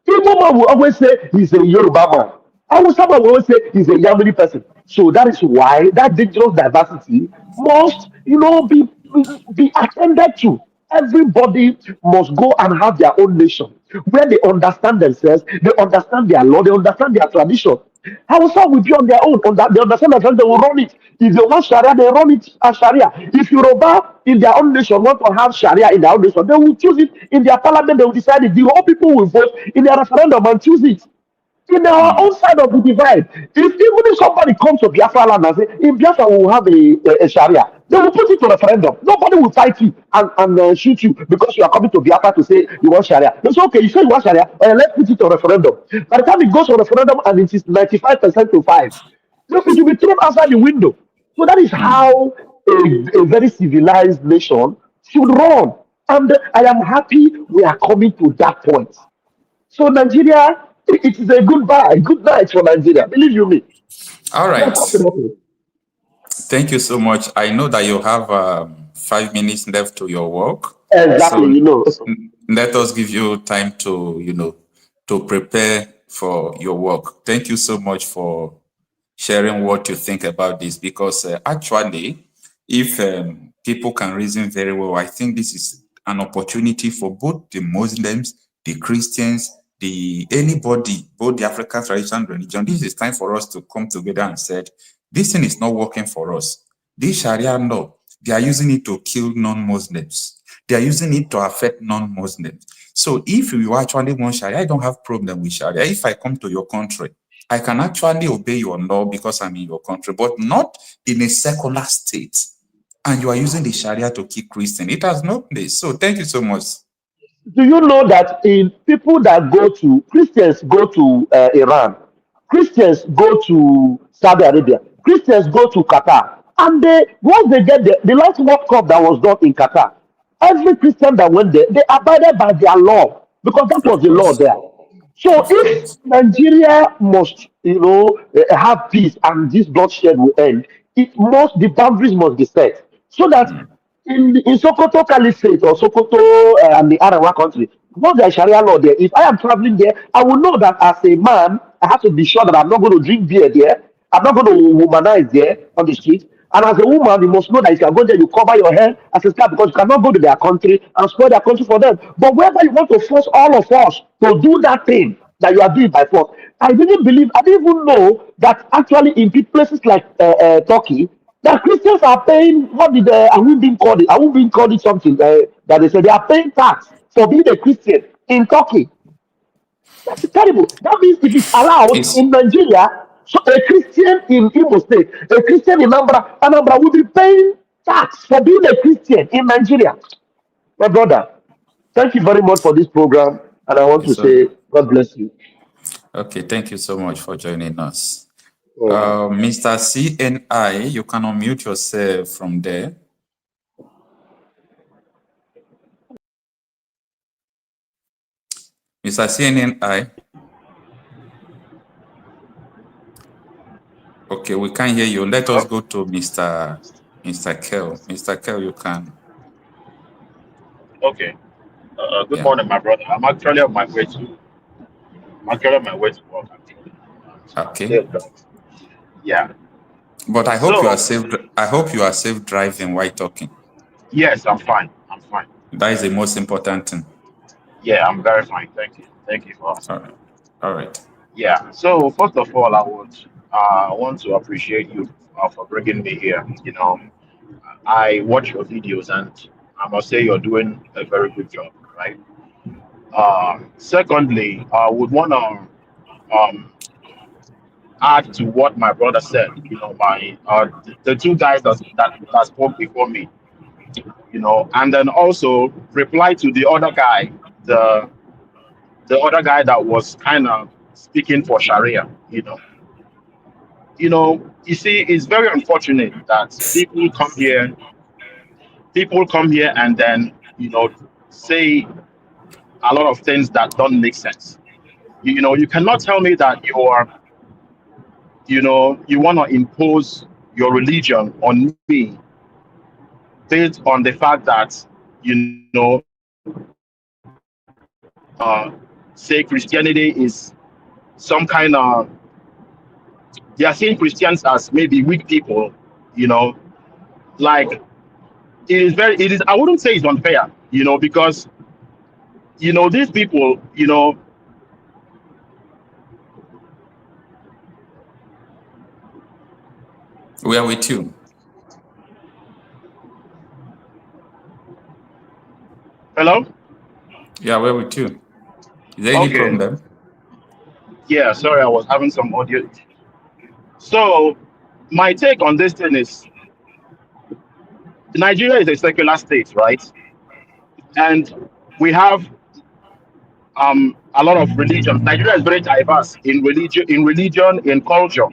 Igbo man will always say he's a Yoruba man. Hausa man will always say he's a Yamini person. So that is why that dangerous diversity must, be attended to. Everybody must go and have their own nation where they understand themselves, they understand their law, they understand their tradition. Hausa will be on their own, they understand themselves, they will run it. If they want Sharia, they run it as Sharia. If Yoruba in their own nation want to have Sharia in their own nation, they will choose it in their parliament, they will decide it. The whole people will vote in their referendum and choose it. In our own side of the divide, even if somebody comes to Biafra land and say, in Biafra we will have a Sharia, they will put it to referendum. Nobody will fight you and shoot you because you are coming to Biafra to say you want Sharia. They say, okay, you say you want Sharia, let's put it to referendum. By the time it goes to referendum and it is 95% to 5, it will be thrown outside the window. So that is how a very civilized nation should run. And I am happy we are coming to that point. So Nigeria, it is a goodbye, good night for Nigeria. Believe you me. All right. Thank you so much. I know that you have 5 minutes left to your work. Exactly, so let us give you time to, to prepare for your work. Thank you so much for sharing what you think about this, because actually, if people can reason very well, I think this is an opportunity for both the Muslims, the Christians, anybody, both the African tradition and religion. This is time for us to come together and say, this thing is not working for us. This Sharia law, they are using it to kill non-Muslims. They are using it to affect non-Muslims. So if you actually want Sharia, I don't have problem with Sharia. If I come to your country, I can actually obey your law because I'm in your country, but not in a secular state. And you are using the Sharia to kill Christians. It has no place. So thank you so much. Do you know that in people that Christians go to Iran, Christians go to Saudi Arabia, Christians go to Qatar, and once they get there, the last World Cup that was done in Qatar, every Christian that went there, they abided by their law because that was the law there. So if Nigeria must, have peace and this bloodshed will end, the boundaries must be set so that in Sokoto Caliphate or Sokoto and the Arawa country, once there is Sharia law there, if I am traveling there, I will know that as a man, I have to be sure that I'm not going to drink beer there, I'm not going to womanize there on the street. And as a woman, you must know that if you are going there, you cover your hair as a scarf because you cannot go to their country and spoil their country for them. But wherever you want to force all of us to do that thing that you are doing by force, I didn't even know that actually in places like Turkey, that Christians are paying, I won't being called it something that they say they are paying tax for being a Christian in Turkey. That's terrible. That means if it's allowed in Nigeria, so a Christian in Igbo State, a Christian in Anambra will be paying tax for being a Christian in Nigeria. My brother, thank you very much for this program, and I want to say God bless you. Okay, thank you so much for joining us. Mr. CNI, you can unmute yourself from there. Mr. CNI. Okay, we can't hear you. Let us go to Mr. Kel. Mr. Kel, you can. Okay. Good morning, my brother. I'm actually on my way to work. Okay. Yeah. But I hope you are safe. I hope you are safe driving while talking. Yes, I'm fine. I'm fine. That is the most important thing. Yeah, I'm very fine. Thank you. Thank you for asking. All right. Yeah. So first of all, I want to appreciate you for bringing me here. I watch your videos and I must say you're doing a very good job, right? Secondly, I would want to add to what my brother said. The two guys that spoke before me. And then also reply to the other guy, the the other guy that was kind of speaking for Sharia, you know. You see, it's very unfortunate that people come here and then, say a lot of things that don't make sense. You cannot tell me that you want to impose your religion on me based on the fact that, say Christianity is some kind of, they are seeing Christians as maybe weak people, like it is, I wouldn't say it's unfair, because, these people, we are with you. Hello? Yeah, we're with you. Is there any problem? Yeah, sorry, I was having some audio. So, my take on this thing is Nigeria is a secular state, right? And we have a lot of religions. Nigeria is very diverse in religion, in culture.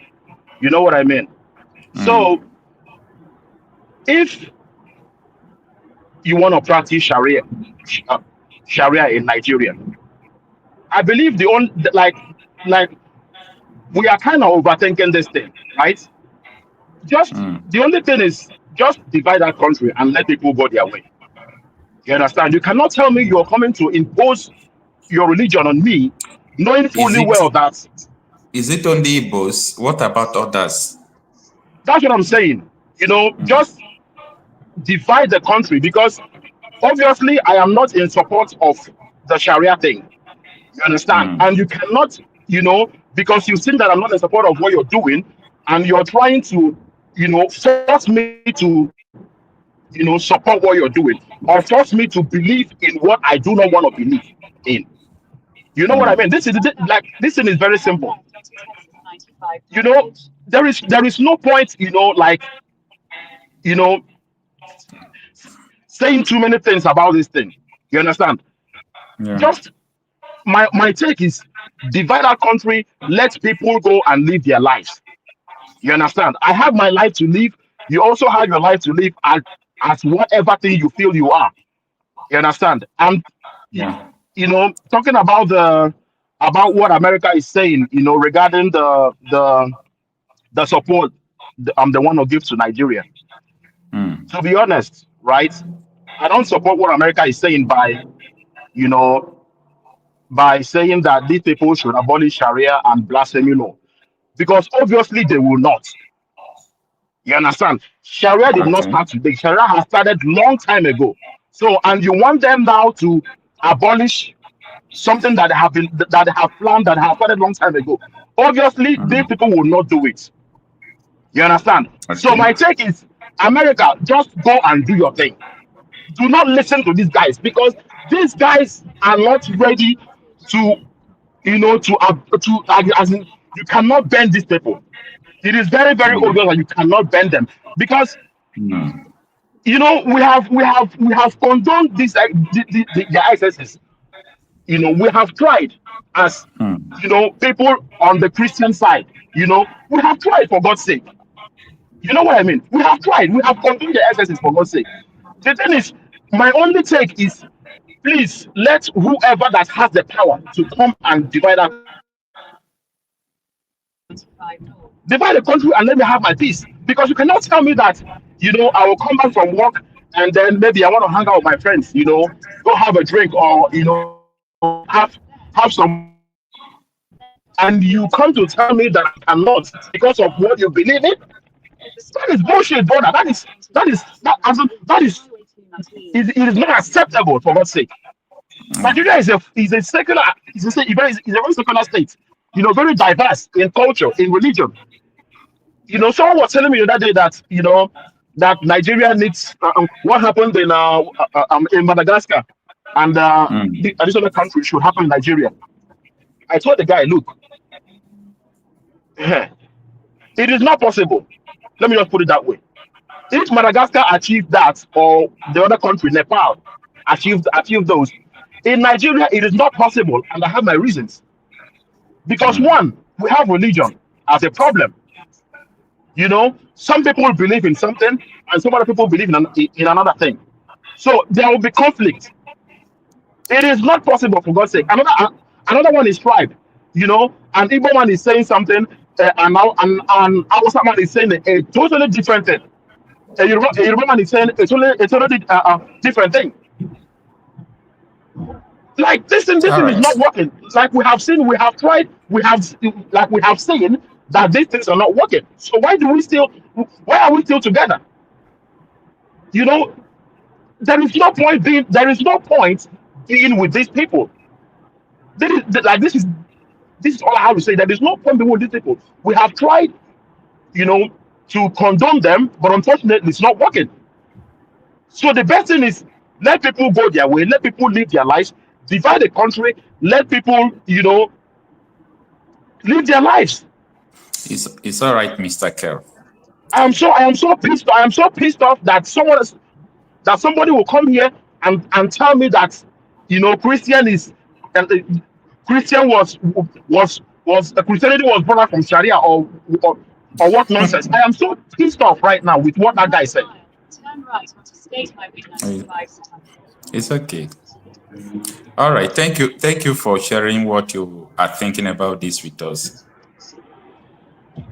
You know what I mean? So, if you want to practice Sharia in Nigeria, I believe the only like we are kind of overthinking this thing, right? Just the only thing is just divide that country and let people go their way. You understand? You cannot tell me you're coming to impose your religion on me, knowing fully well that. Is it only Igbos? What about others? That's what I'm saying. Just divide the country, because obviously I am not in support of the Sharia thing. You understand? And you cannot, because you've seen that I'm not in support of what you're doing, and you're trying to, force me to, support what you're doing, or force me to believe in what I do not want to believe in. You know what I mean? This thing is very simple. There is no point, saying too many things about this thing. You understand? Yeah. Just my take is divide our country, let people go and live their lives. You understand? I have my life to live. You also have your life to live as whatever thing you feel you are. You understand? And talking about what America is saying, regarding the support I'm the one who gives to Nigeria. To be honest, right? I don't support what America is saying by saying that these people should abolish Sharia and blasphemy law, because obviously they will not. You understand? Sharia did not start today. Sharia has started long time ago. So, and you want them now to abolish something that they have planned, that have started long time ago. Obviously, these people will not do it. You understand? So my take is, America, just go and do your thing. Do not listen to these guys, because these guys are not ready to, as in, you cannot bend these people. It is very, very obvious that you cannot bend them, because we have condoned this their excesses. We have tried as people on the Christian side. We have tried, for God's sake. You know what I mean? We have tried. We have condoned their excesses, for God's sake. The thing is, my only take is, please let whoever that has the power to come and divide the country and let me have my peace. Because you cannot tell me that, I will come back from work and then maybe I want to hang out with my friends, go have a drink, or, have some, and you come to tell me that I cannot because of what you believe in. That is bullshit, brother. It is not acceptable, for God's sake. Nigeria is a secular, is a very secular state. Very diverse in culture, in religion. Someone was telling me the other day that that Nigeria needs what happened in Madagascar, and the additional country should happen in Nigeria. I told the guy, look, it is not possible. Let me just put it that way. If Madagascar achieved that, or the other country, Nepal, achieved those, In Nigeria, it is not possible, and I have my reasons. Because one, we have religion as a problem. You know, some people believe in something, and some other people believe in another thing. So there will be conflict. It is not possible, for God's sake. Another one is tribe. You know, an Igbo man is saying something, and now an Hausa man is saying a totally different thing. A Yoruba man is saying a totally different thing. Like this All thing is right. not working. Like we have seen, we have tried, we have seen that these things are not working. So why are we still together? You know, there is no point being with these people. This is all I have to say. There is no point being with these people. We have tried, you know, to condone them, but unfortunately it's not working. So the best thing is let people go their way, let people live their lives, divide the country, let people, you know, live their lives. It's all right, Mr. Kerr. I am so pissed. I am so pissed off that somebody will come here and tell me that, you know, Christian Christianity was brought out from Sharia or what nonsense. I am so pissed off right now with what that guy said. It's okay. All right. Thank you. Thank you for sharing what you are thinking about this with us.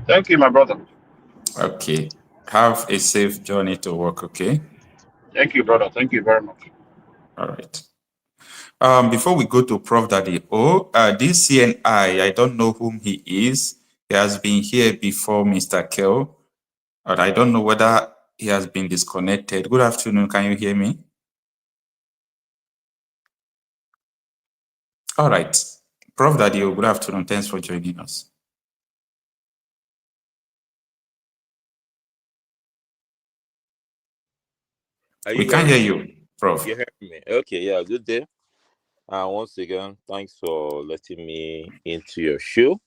Thank you, my brother. Okay. Have a safe journey to work, okay? Thank you, brother. Thank you very much. All right. Before we go to Prof. Daddy O, this CNI, I don't know whom he is. He has been here before, Mr. Kel, but I don't know whether he has been disconnected. Good afternoon. Can you hear me? All right. Prof. Daddy O, good afternoon. Thanks for joining us. We can hear you, Prof. You hear me? Okay, yeah, good day. Once again, thanks for letting me into your show.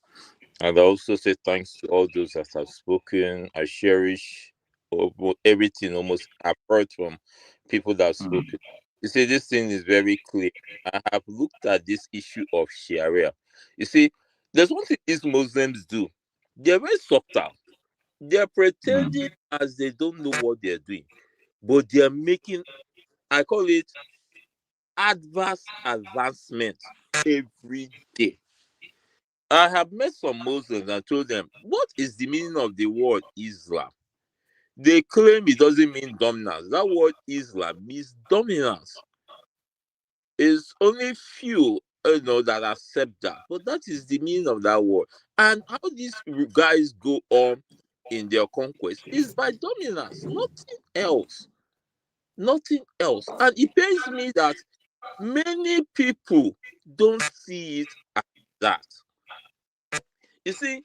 And I also say thanks to all those that have spoken. I cherish everything almost apart from people that have spoken. You see, this thing is very clear. I have looked at this issue of Sharia. You see, there's one thing these Muslims do. They're very subtle. They're pretending as they don't know what they're doing. But they're making, I call it, adverse advancement every day. I have met some Muslims and told them, what is the meaning of the word Islam? They claim it doesn't mean dominance. That word Islam means dominance. It's only few that accept that. But that is the meaning of that word. And how these guys go on in their conquest is by dominance, nothing else. Nothing else. And it pains me that many people don't see it as that. You see,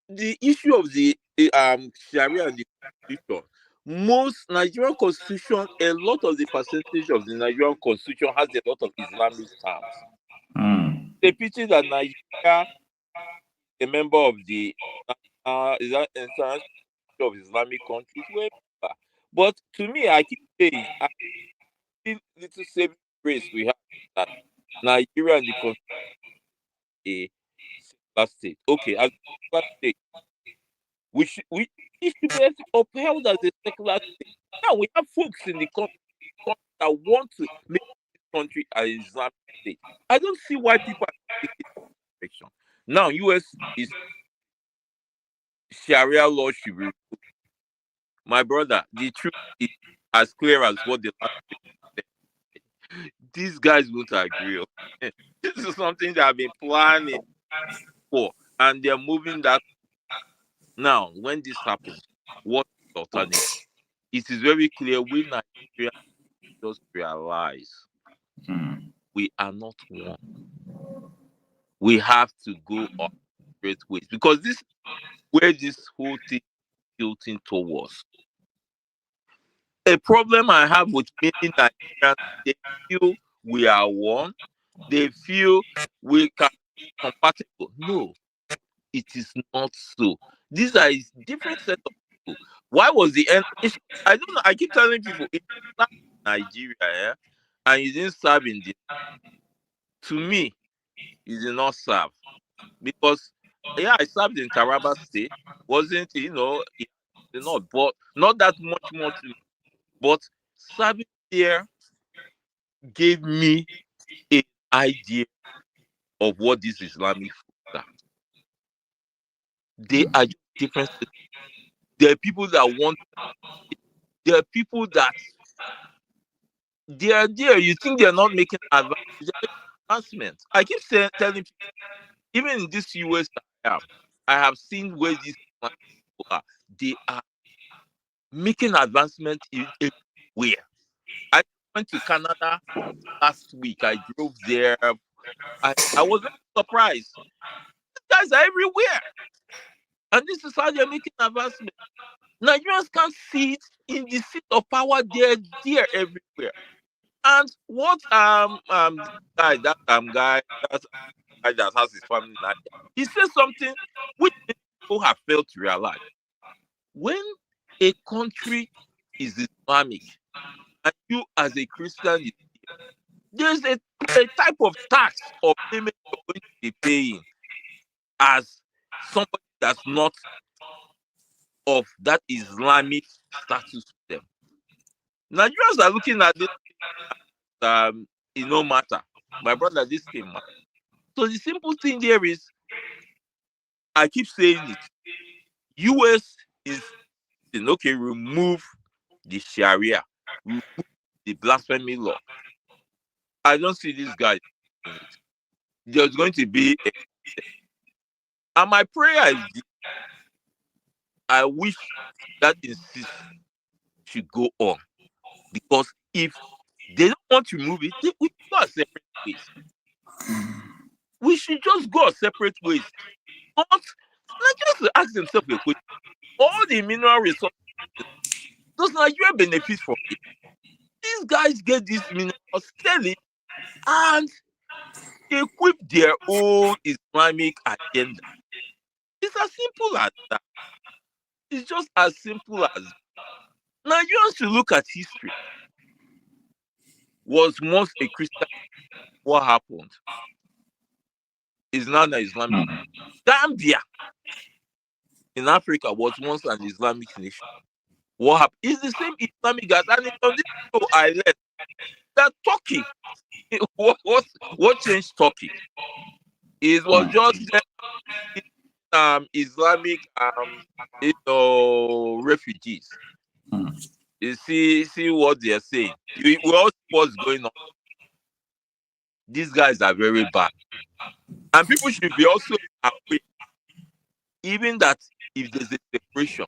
the issue of the Sharia and the Constitution, most Nigerian Constitution, a lot of the percentage of the Nigerian Constitution has a lot of Islamic terms. The pity that Nigeria, a member of the International of Islamic countries, but to me, I keep saying, I think little saving grace we have that Nigeria and the Constitution a secular state. Okay, as a secular state, it should be upheld as a secular state. Now we have folks in the country that want to make this country an Islamic state. I don't see why people are taking this direction. Now, US is Sharia law should be removed. My brother, the truth is as clear as what the last said. These guys won't agree. This is something that I've been planning for, and they're moving that. Now, when this happens, what is the alternative? It is very clear we Nigerians just realize we are not one. We have to go on straight ways because this is where this whole thing is tilting towards. A problem I have with many Nigerians, they feel we are one. They feel we can be compatible. No, it is not so. These are different set of people. Why was the end? I don't know. I keep telling people it's not Nigeria. and you didn't serve in the, to me, you did not serve. Because, yeah, I served in Taraba State. Wasn't, not, but not that much more to me. But serving there gave me an idea of what these Islamic folks are. They are just different. There are people that want, there are people that they are there. You think they're not making advancement. I keep telling people, even in this US I have seen where these people are. They are making advancement everywhere. I went to Canada last week. I drove there. I was very surprised. These guys are everywhere. And this is how they're making advancement. Nigerians can't sit in the seat of power. They're there everywhere. And what this guy, that guy, that's guy that has his family in Nigeria, he says something which people have failed to realize. When a country is Islamic and you as a Christian, there's a type of tax or payment you're going to be paying as somebody that's not of that Islamic status to them. Nigerians are looking at this, it no matter. My brother, this thing matter. So the simple thing there is, I keep saying it, US is, okay, remove the Sharia, remove the blasphemy law. I don't see this guy in it. There's going to be and my prayer is this, I wish that insist should go on, because if they don't want to remove it, we should go our separate ways. We should just go our separate ways. Not just ask themselves a question. All the mineral resources, does Nigeria benefit from it? These guys get these minerals, sell it, and equip their own Islamic agenda. It's as simple as that. It's just as simple as Nigerians should look at history. Was once a Christian, what happened? Is now an Islamic. Gambia in Africa was once an Islamic nation. What happened? It's the same Islamic guys, and it's on this show I left that Turkey. What changed Turkey? It was just Islamic refugees. You see what they're saying. We all see what's going on. These guys are very bad, and people should be also aware, even that if there's a separation,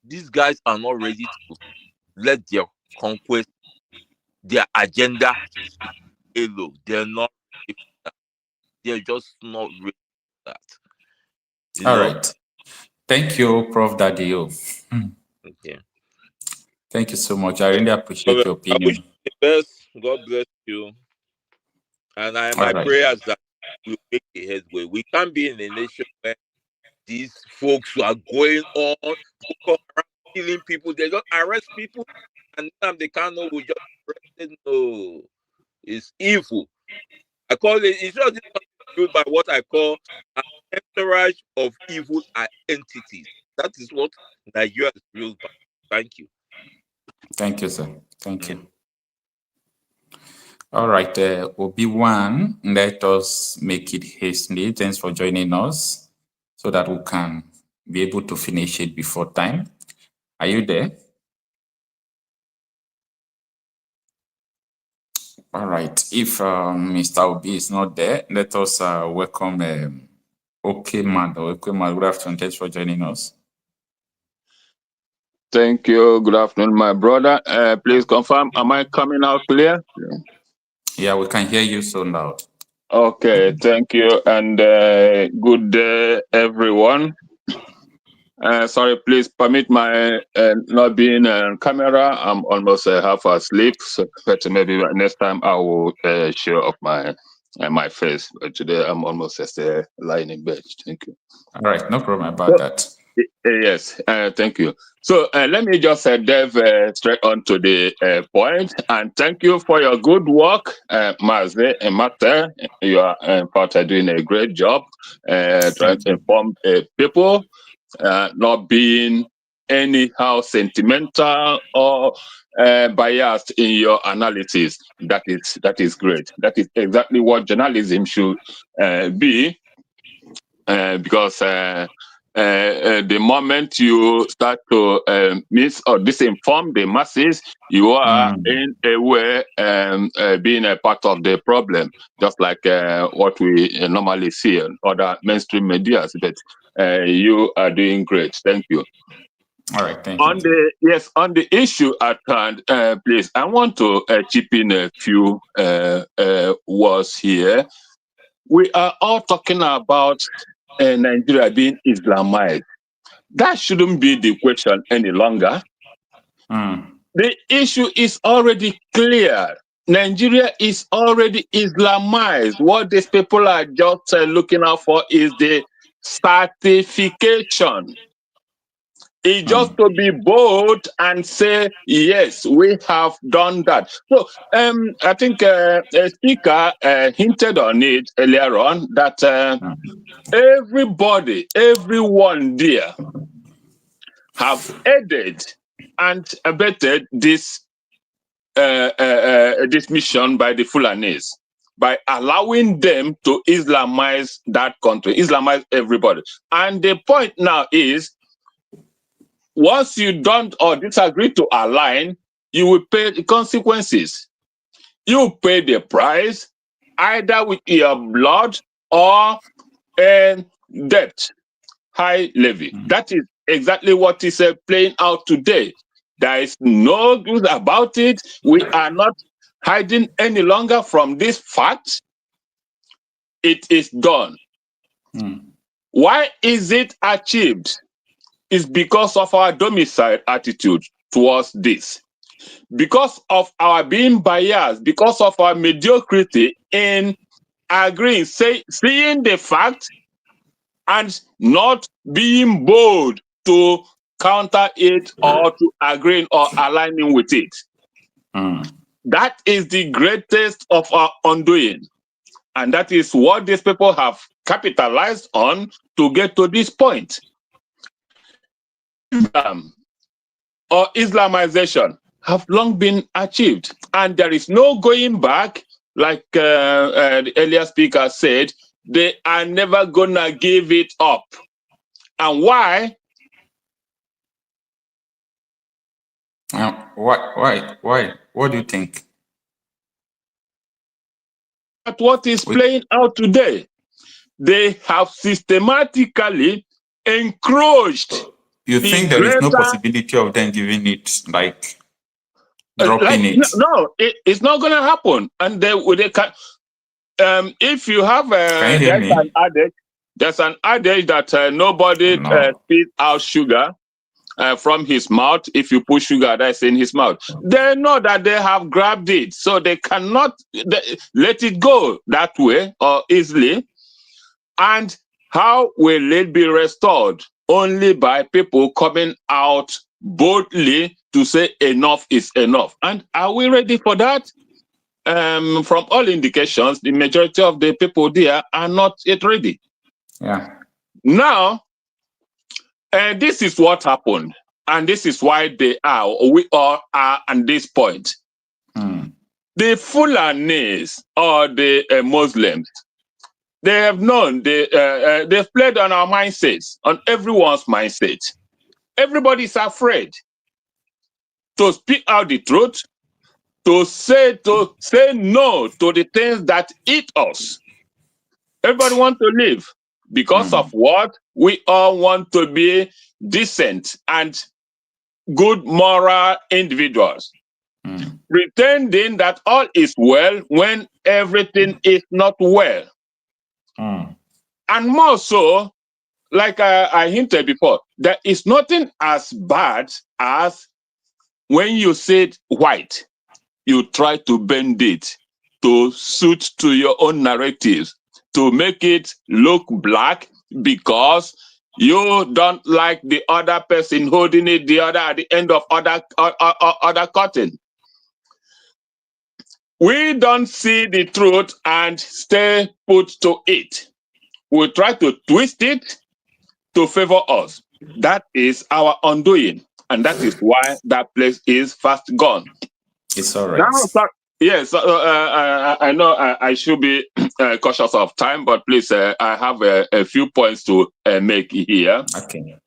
these guys are not ready to let their conquest, their agenda stay low. They're not ready for that. They're just not ready for that. All right. Thank you, Prof. Dadio. Okay. Thank you so much. I really appreciate your opinion. I wish you the best. God bless you. And my prayer is that we'll make the headway. We can't be in a nation where these folks who are going on, killing people, they don't arrest people, and Nnamdi Kanu will just arrest. No, it's evil. I call it, it's just built by what I call an entourage of evil entities. That is what Nigeria is built by. Thank you. Thank you, sir. Thank you. All right, Obi-Wan, let us make it hastily. Thanks for joining us so that we can be able to finish it before time. Are you there? All right. If Mr. Obi is not there, let us welcome Okema. Okema, good afternoon. Thanks for joining us. Thank you. Good afternoon, my brother. Please confirm, am I coming out clear? Yeah, we can hear you so loud. Okay, thank you, and good day, everyone. Sorry, please permit my not being on camera. I'm almost half asleep, so but maybe next time I will show up my face. But today I'm almost just lying in bed. Thank you. All right, no problem about that. Yes, thank you. So let me just delve straight on to the point, and thank you for your good work, Maze and Mate. You are in fact doing a great job trying to inform people, not being anyhow sentimental or biased in your analysis. That is great. That is exactly what journalism should be, because the moment you start to miss or disinform the masses, you are in a way being a part of the problem, just like what we normally see on other mainstream medias. But you are doing great. Thank you. All right, thank on you. on the issue at hand, please, I want to chip in a few words here. We are all talking about Nigeria being Islamized. That shouldn't be the question any longer. The issue is already clear. Nigeria is already Islamized. What these people are just looking out for is the certification. It's just to be bold and say, yes, we have done that. So I think a speaker hinted on it earlier on that everyone there have aided and abetted this this mission by the Fulanis, by allowing them to Islamize that country, Islamize everybody. And the point now is, once you don't or disagree to align, you will pay the consequences. You pay the price, either with your blood or debt, high levy. That is exactly what is playing out today. There is no good about it. We are not hiding any longer from this fact. It is done. Why is it achieved? It's because of our domicile attitude towards this. Because of our being biased, because of our mediocrity in agreeing, seeing the fact and not being bold to counter it or to agree or aligning with it. That is the greatest of our undoing. And that is what these people have capitalized on to get to this point. Or Islamization have long been achieved, and there is no going back. Like the earlier speaker said, they are never gonna give it up. And why? Why? What do you think? But what is playing out today? They have systematically encroached. You think there is no possibility of them giving it, like dropping it? No, it's not going to happen. And they can. If you have there's an adage that nobody spits out sugar from his mouth. If you put sugar, that's in his mouth. They know that they have grabbed it, so they cannot let it go that way or easily. And how will it be restored? Only by people coming out boldly to say enough is enough. And are we ready for that? From all indications, the majority of the people there are not yet ready. Yeah. Now, this is what happened. And this is why we all are at this point. The Fulanis or the Muslims, they have known, they've played on our mindsets, on everyone's mindset. Everybody's afraid to speak out the truth, to say no to the things that eat us. Everybody wants to live because of what? We all want to be decent and good moral individuals. Pretending that all is well when everything is not well. And more so, like I hinted before, there is nothing as bad as when you said white, you try to bend it to suit to your own narratives, to make it look black because You don't like the other person holding it, the other at the end of other cutting. We don't see the truth and stay put to it. We try to twist it to favor us. That is our undoing. And that is why that place is fast gone. It's all right. Now, yes, I know I should be cautious of time, but please, I have a few points to make here. Okay.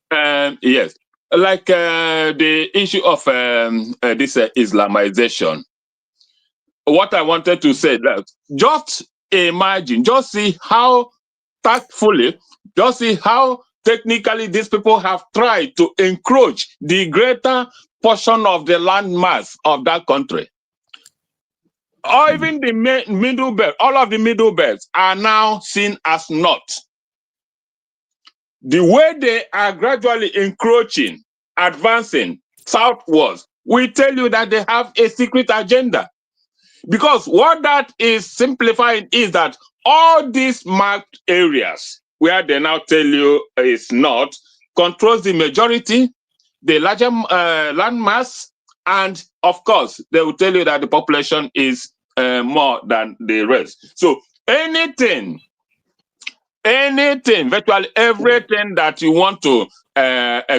Yes, like the issue of this Islamization. What I wanted to say, that just imagine, just see how tactfully, just see how technically these people have tried to encroach the greater portion of the land mass of that country. Or even the middle belt, all of the middle belts are now seen as not. The way they are gradually encroaching, advancing southwards, we tell you that they have a secret agenda. Because what that is simplifying is that all these marked areas where they now tell you is not, controls the majority, the larger land mass, and of course, they will tell you that the population is more than the rest. So anything, virtually everything that you want to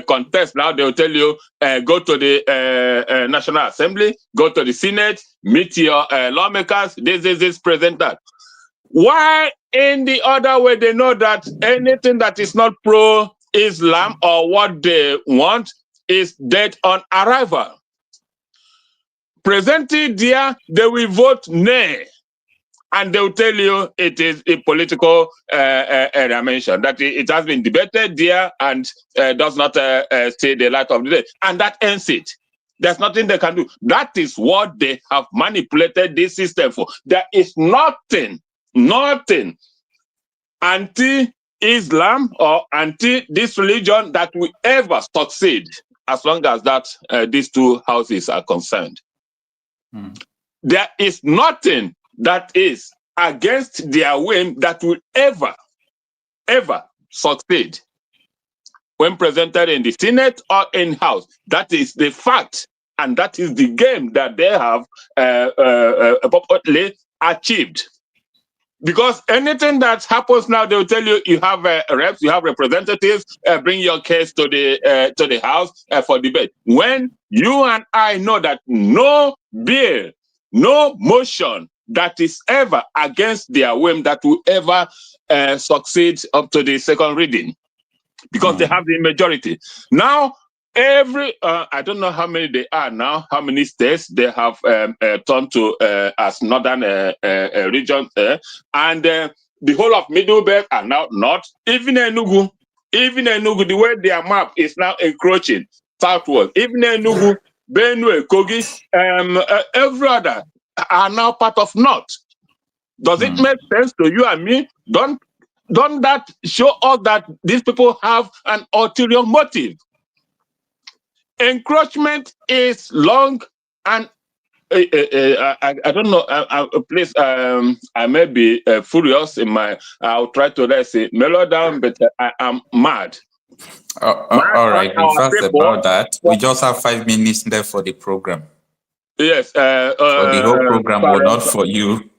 contest now, they will tell you, go to the National Assembly, go to the Senate, meet your lawmakers, this, present that. Why in the other way, they know that anything that is not pro-Islam or what they want is dead on arrival. Presented there, they will vote nay. And they will tell you it is a political dimension, that it has been debated there and does not see the light of the day. And that ends it. There's nothing they can do. That is what they have manipulated this system for. There is nothing anti-Islam or anti this religion that will ever succeed as long as that these two houses are concerned. There is nothing that is against their whim that will ever succeed when presented in the Senate or in House. That is the fact, and that is the game that they have purportedly achieved. Because anything that happens now, they will tell you, you have reps, you have representatives, bring your case to the House for debate. When you and I know that no bill, no motion that is ever against their whim that will ever succeed up to the second reading, because they have the majority. Now, I don't know how many they are now, how many states they have turned to as northern region, and the whole of Middle Belt are now not. Even Enugu, the way their map is now encroaching southward, even Enugu, Benue, Kogi, every other are now part of North. Does it make sense to you and me? Don't that show us that these people have an ulterior motive? Encroachment is long, and I don't know. Please, I may be furious in my. I'll try to say mellow down, but I am mad. All right, we fast about that. We just have 5 minutes left for the program. Yes. For the whole program, or not for you.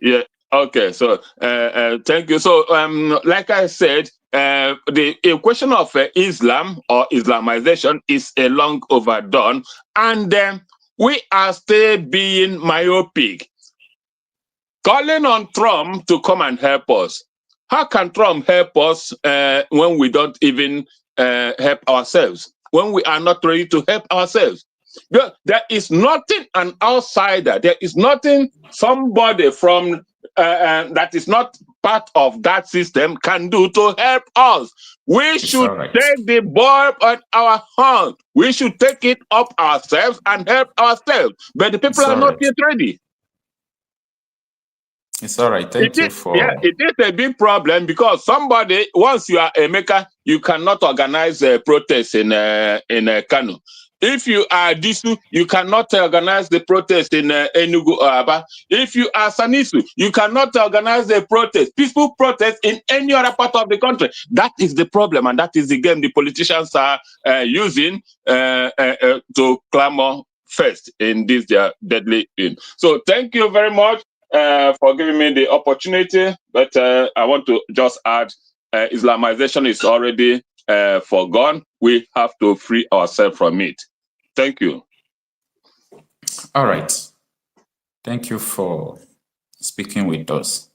Yeah. Okay. So, thank you. So, like I said, the question of Islam or Islamization is a long overdone, and we are still being myopic. Calling on Trump to come and help us. How can Trump help us when we don't even help ourselves? When we are not ready to help ourselves? There is nothing an outsider, there is nothing somebody from that is not part of that system can do to help us. We should take the ball at our hand. We should take it up ourselves and help ourselves. But the people are not yet ready. It's all right. Thank you for... Yeah, it is a big problem because somebody, once you are a maker, you cannot organize a protest in Kanu. If you are Disu, you cannot organize the protest in Enugu or Aba. If you are Sanisu, you cannot organize the protest, peaceful protest in any other part of the country. That is the problem, and that is the game the politicians are using to clamor first in this their deadly in. So thank you very much for giving me the opportunity. But I want to just add, Islamization is already forgone. We have to free ourselves from it. Thank you. All right. Thank you for speaking with us.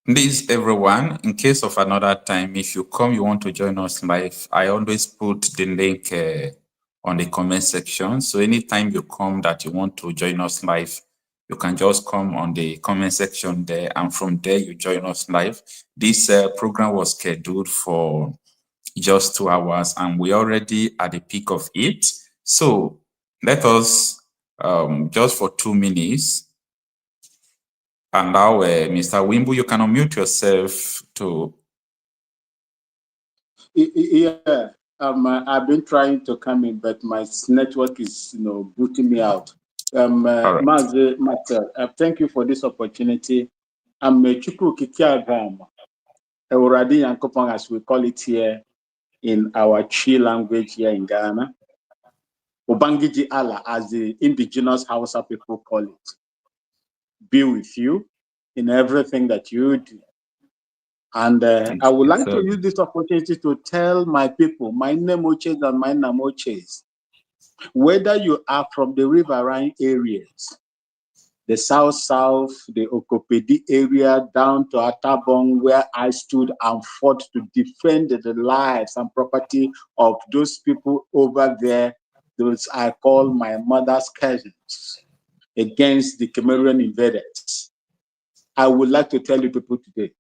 Please, everyone, in case of another time, if you come, you want to join us live, I always put the link on the comment section. So anytime you come that you want to join us live, you can just come on the comment section there, and from there you join us live. This program was scheduled for just 2 hours, and we're already at the peak of it. So let us, just for 2 minutes, allow Mr. Wimbu, you can unmute yourself to. Yeah, I've been trying to come in, but my network is, booting me out. Master, thank you for this opportunity. I'm Chukwu Kikiagam, Euradi Yankopong, as we call it here in our Chi language here in Ghana. Ubangiji Allah, as the indigenous Hausa people call it. Be with you in everything that you do. And I would like to use this opportunity to tell my people, my Nemoches and my Namoches, whether you are from the riverine areas, the South, the Okopedi area, down to Atabong, where I stood and fought to defend the lives and property of those people over there, those I call my mother's cousins, against the Cameroon invaders. I would like to tell you people today,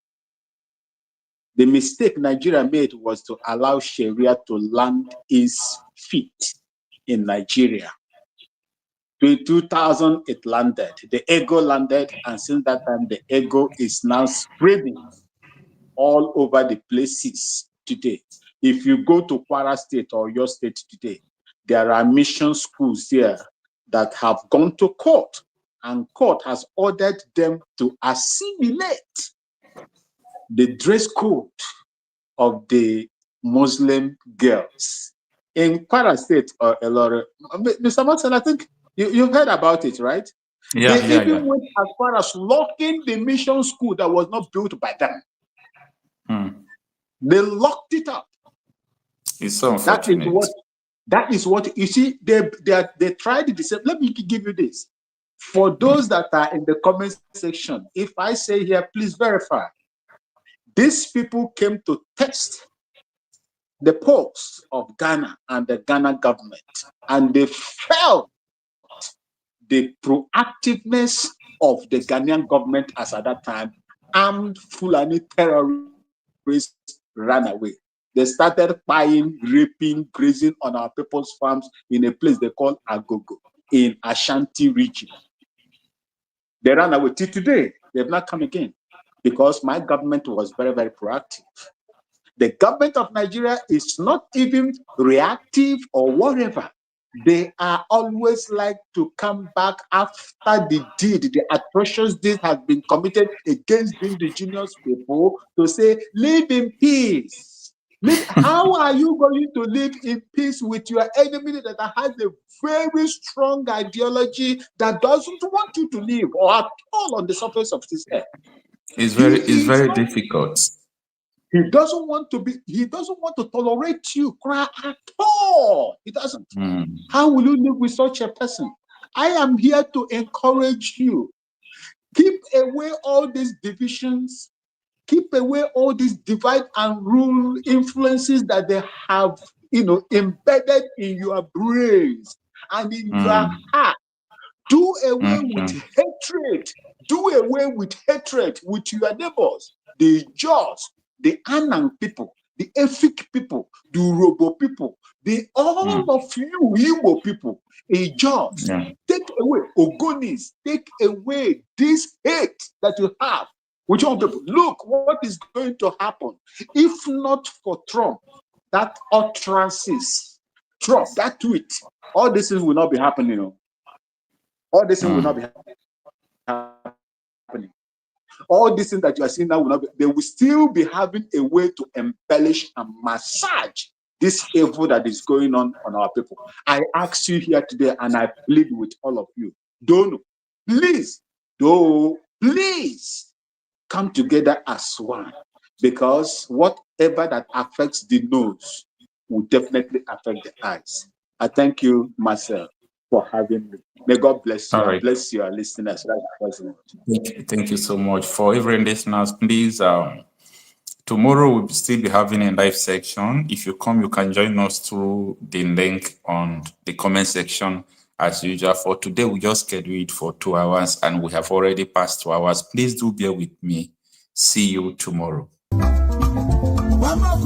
the mistake Nigeria made was to allow Sharia to land its feet in Nigeria. In 2000, it landed. The ego landed, and since that time, the ego is now spreading all over the places today. If you go to Kwara State or your state today, there are mission schools there that have gone to court, and court has ordered them to assimilate the dress code of the Muslim girls. In Kwara State or Elore, Mr. Matson, I think you've heard about it, right? Yeah, they even went as far as locking the mission school that was not built by them. They locked it up. It's so unfortunate. That is what you see. They tried the same. Let me give you this. For those that are in the comment section, if I say here, please verify. These people came to test the pulse of Ghana and the Ghana government, and they felt the proactiveness of the Ghanaian government as at that time. Armed Fulani terrorists ran away. They started buying, raping, grazing on our people's farms in a place they call Agogo in Ashanti region. They ran away. Till today, they've not come again because my government was very, very proactive. The government of Nigeria is not even reactive or whatever. They are always like to come back after the deed, the atrocious deed has been committed against the indigenous people to say, live in peace. How are you going to live in peace with your enemy that has a very strong ideology that doesn't want you to live or at all on the surface of this earth? It's very difficult. He doesn't want to tolerate you at all. He doesn't. How will you live with such a person? I am here to encourage you. Keep away all these divisions. Keep away all these divide and rule influences that they have, embedded in your brains and in your heart. Do away with hatred. Do away with hatred with your neighbors, the Jaws, the Anang people, the Efik people, the Urobo people, all of you Igbo people, Jaws. Take away Ogonis. Take away this hate that you have with your people. Look what is going to happen if not for Trump. That utterances Drop that tweet. All this things will not be happening. All this things will not be happening. All these things that you are seeing now will not be, they will still be having a way to embellish and massage this evil that is going on our people. I ask you here today, and I plead with all of you, please come together as one, because whatever that affects the nose will definitely affect the eyes. I thank you, Marcel, for having me. May God bless you. Right. Bless your listeners. Thank you so much. For every listeners, please, tomorrow we'll still be having a live section. If you come, you can join us through the link on the comment section as usual. For today, we just scheduled it for 2 hours and we have already passed 2 hours. Please do bear with me. See you tomorrow. Mama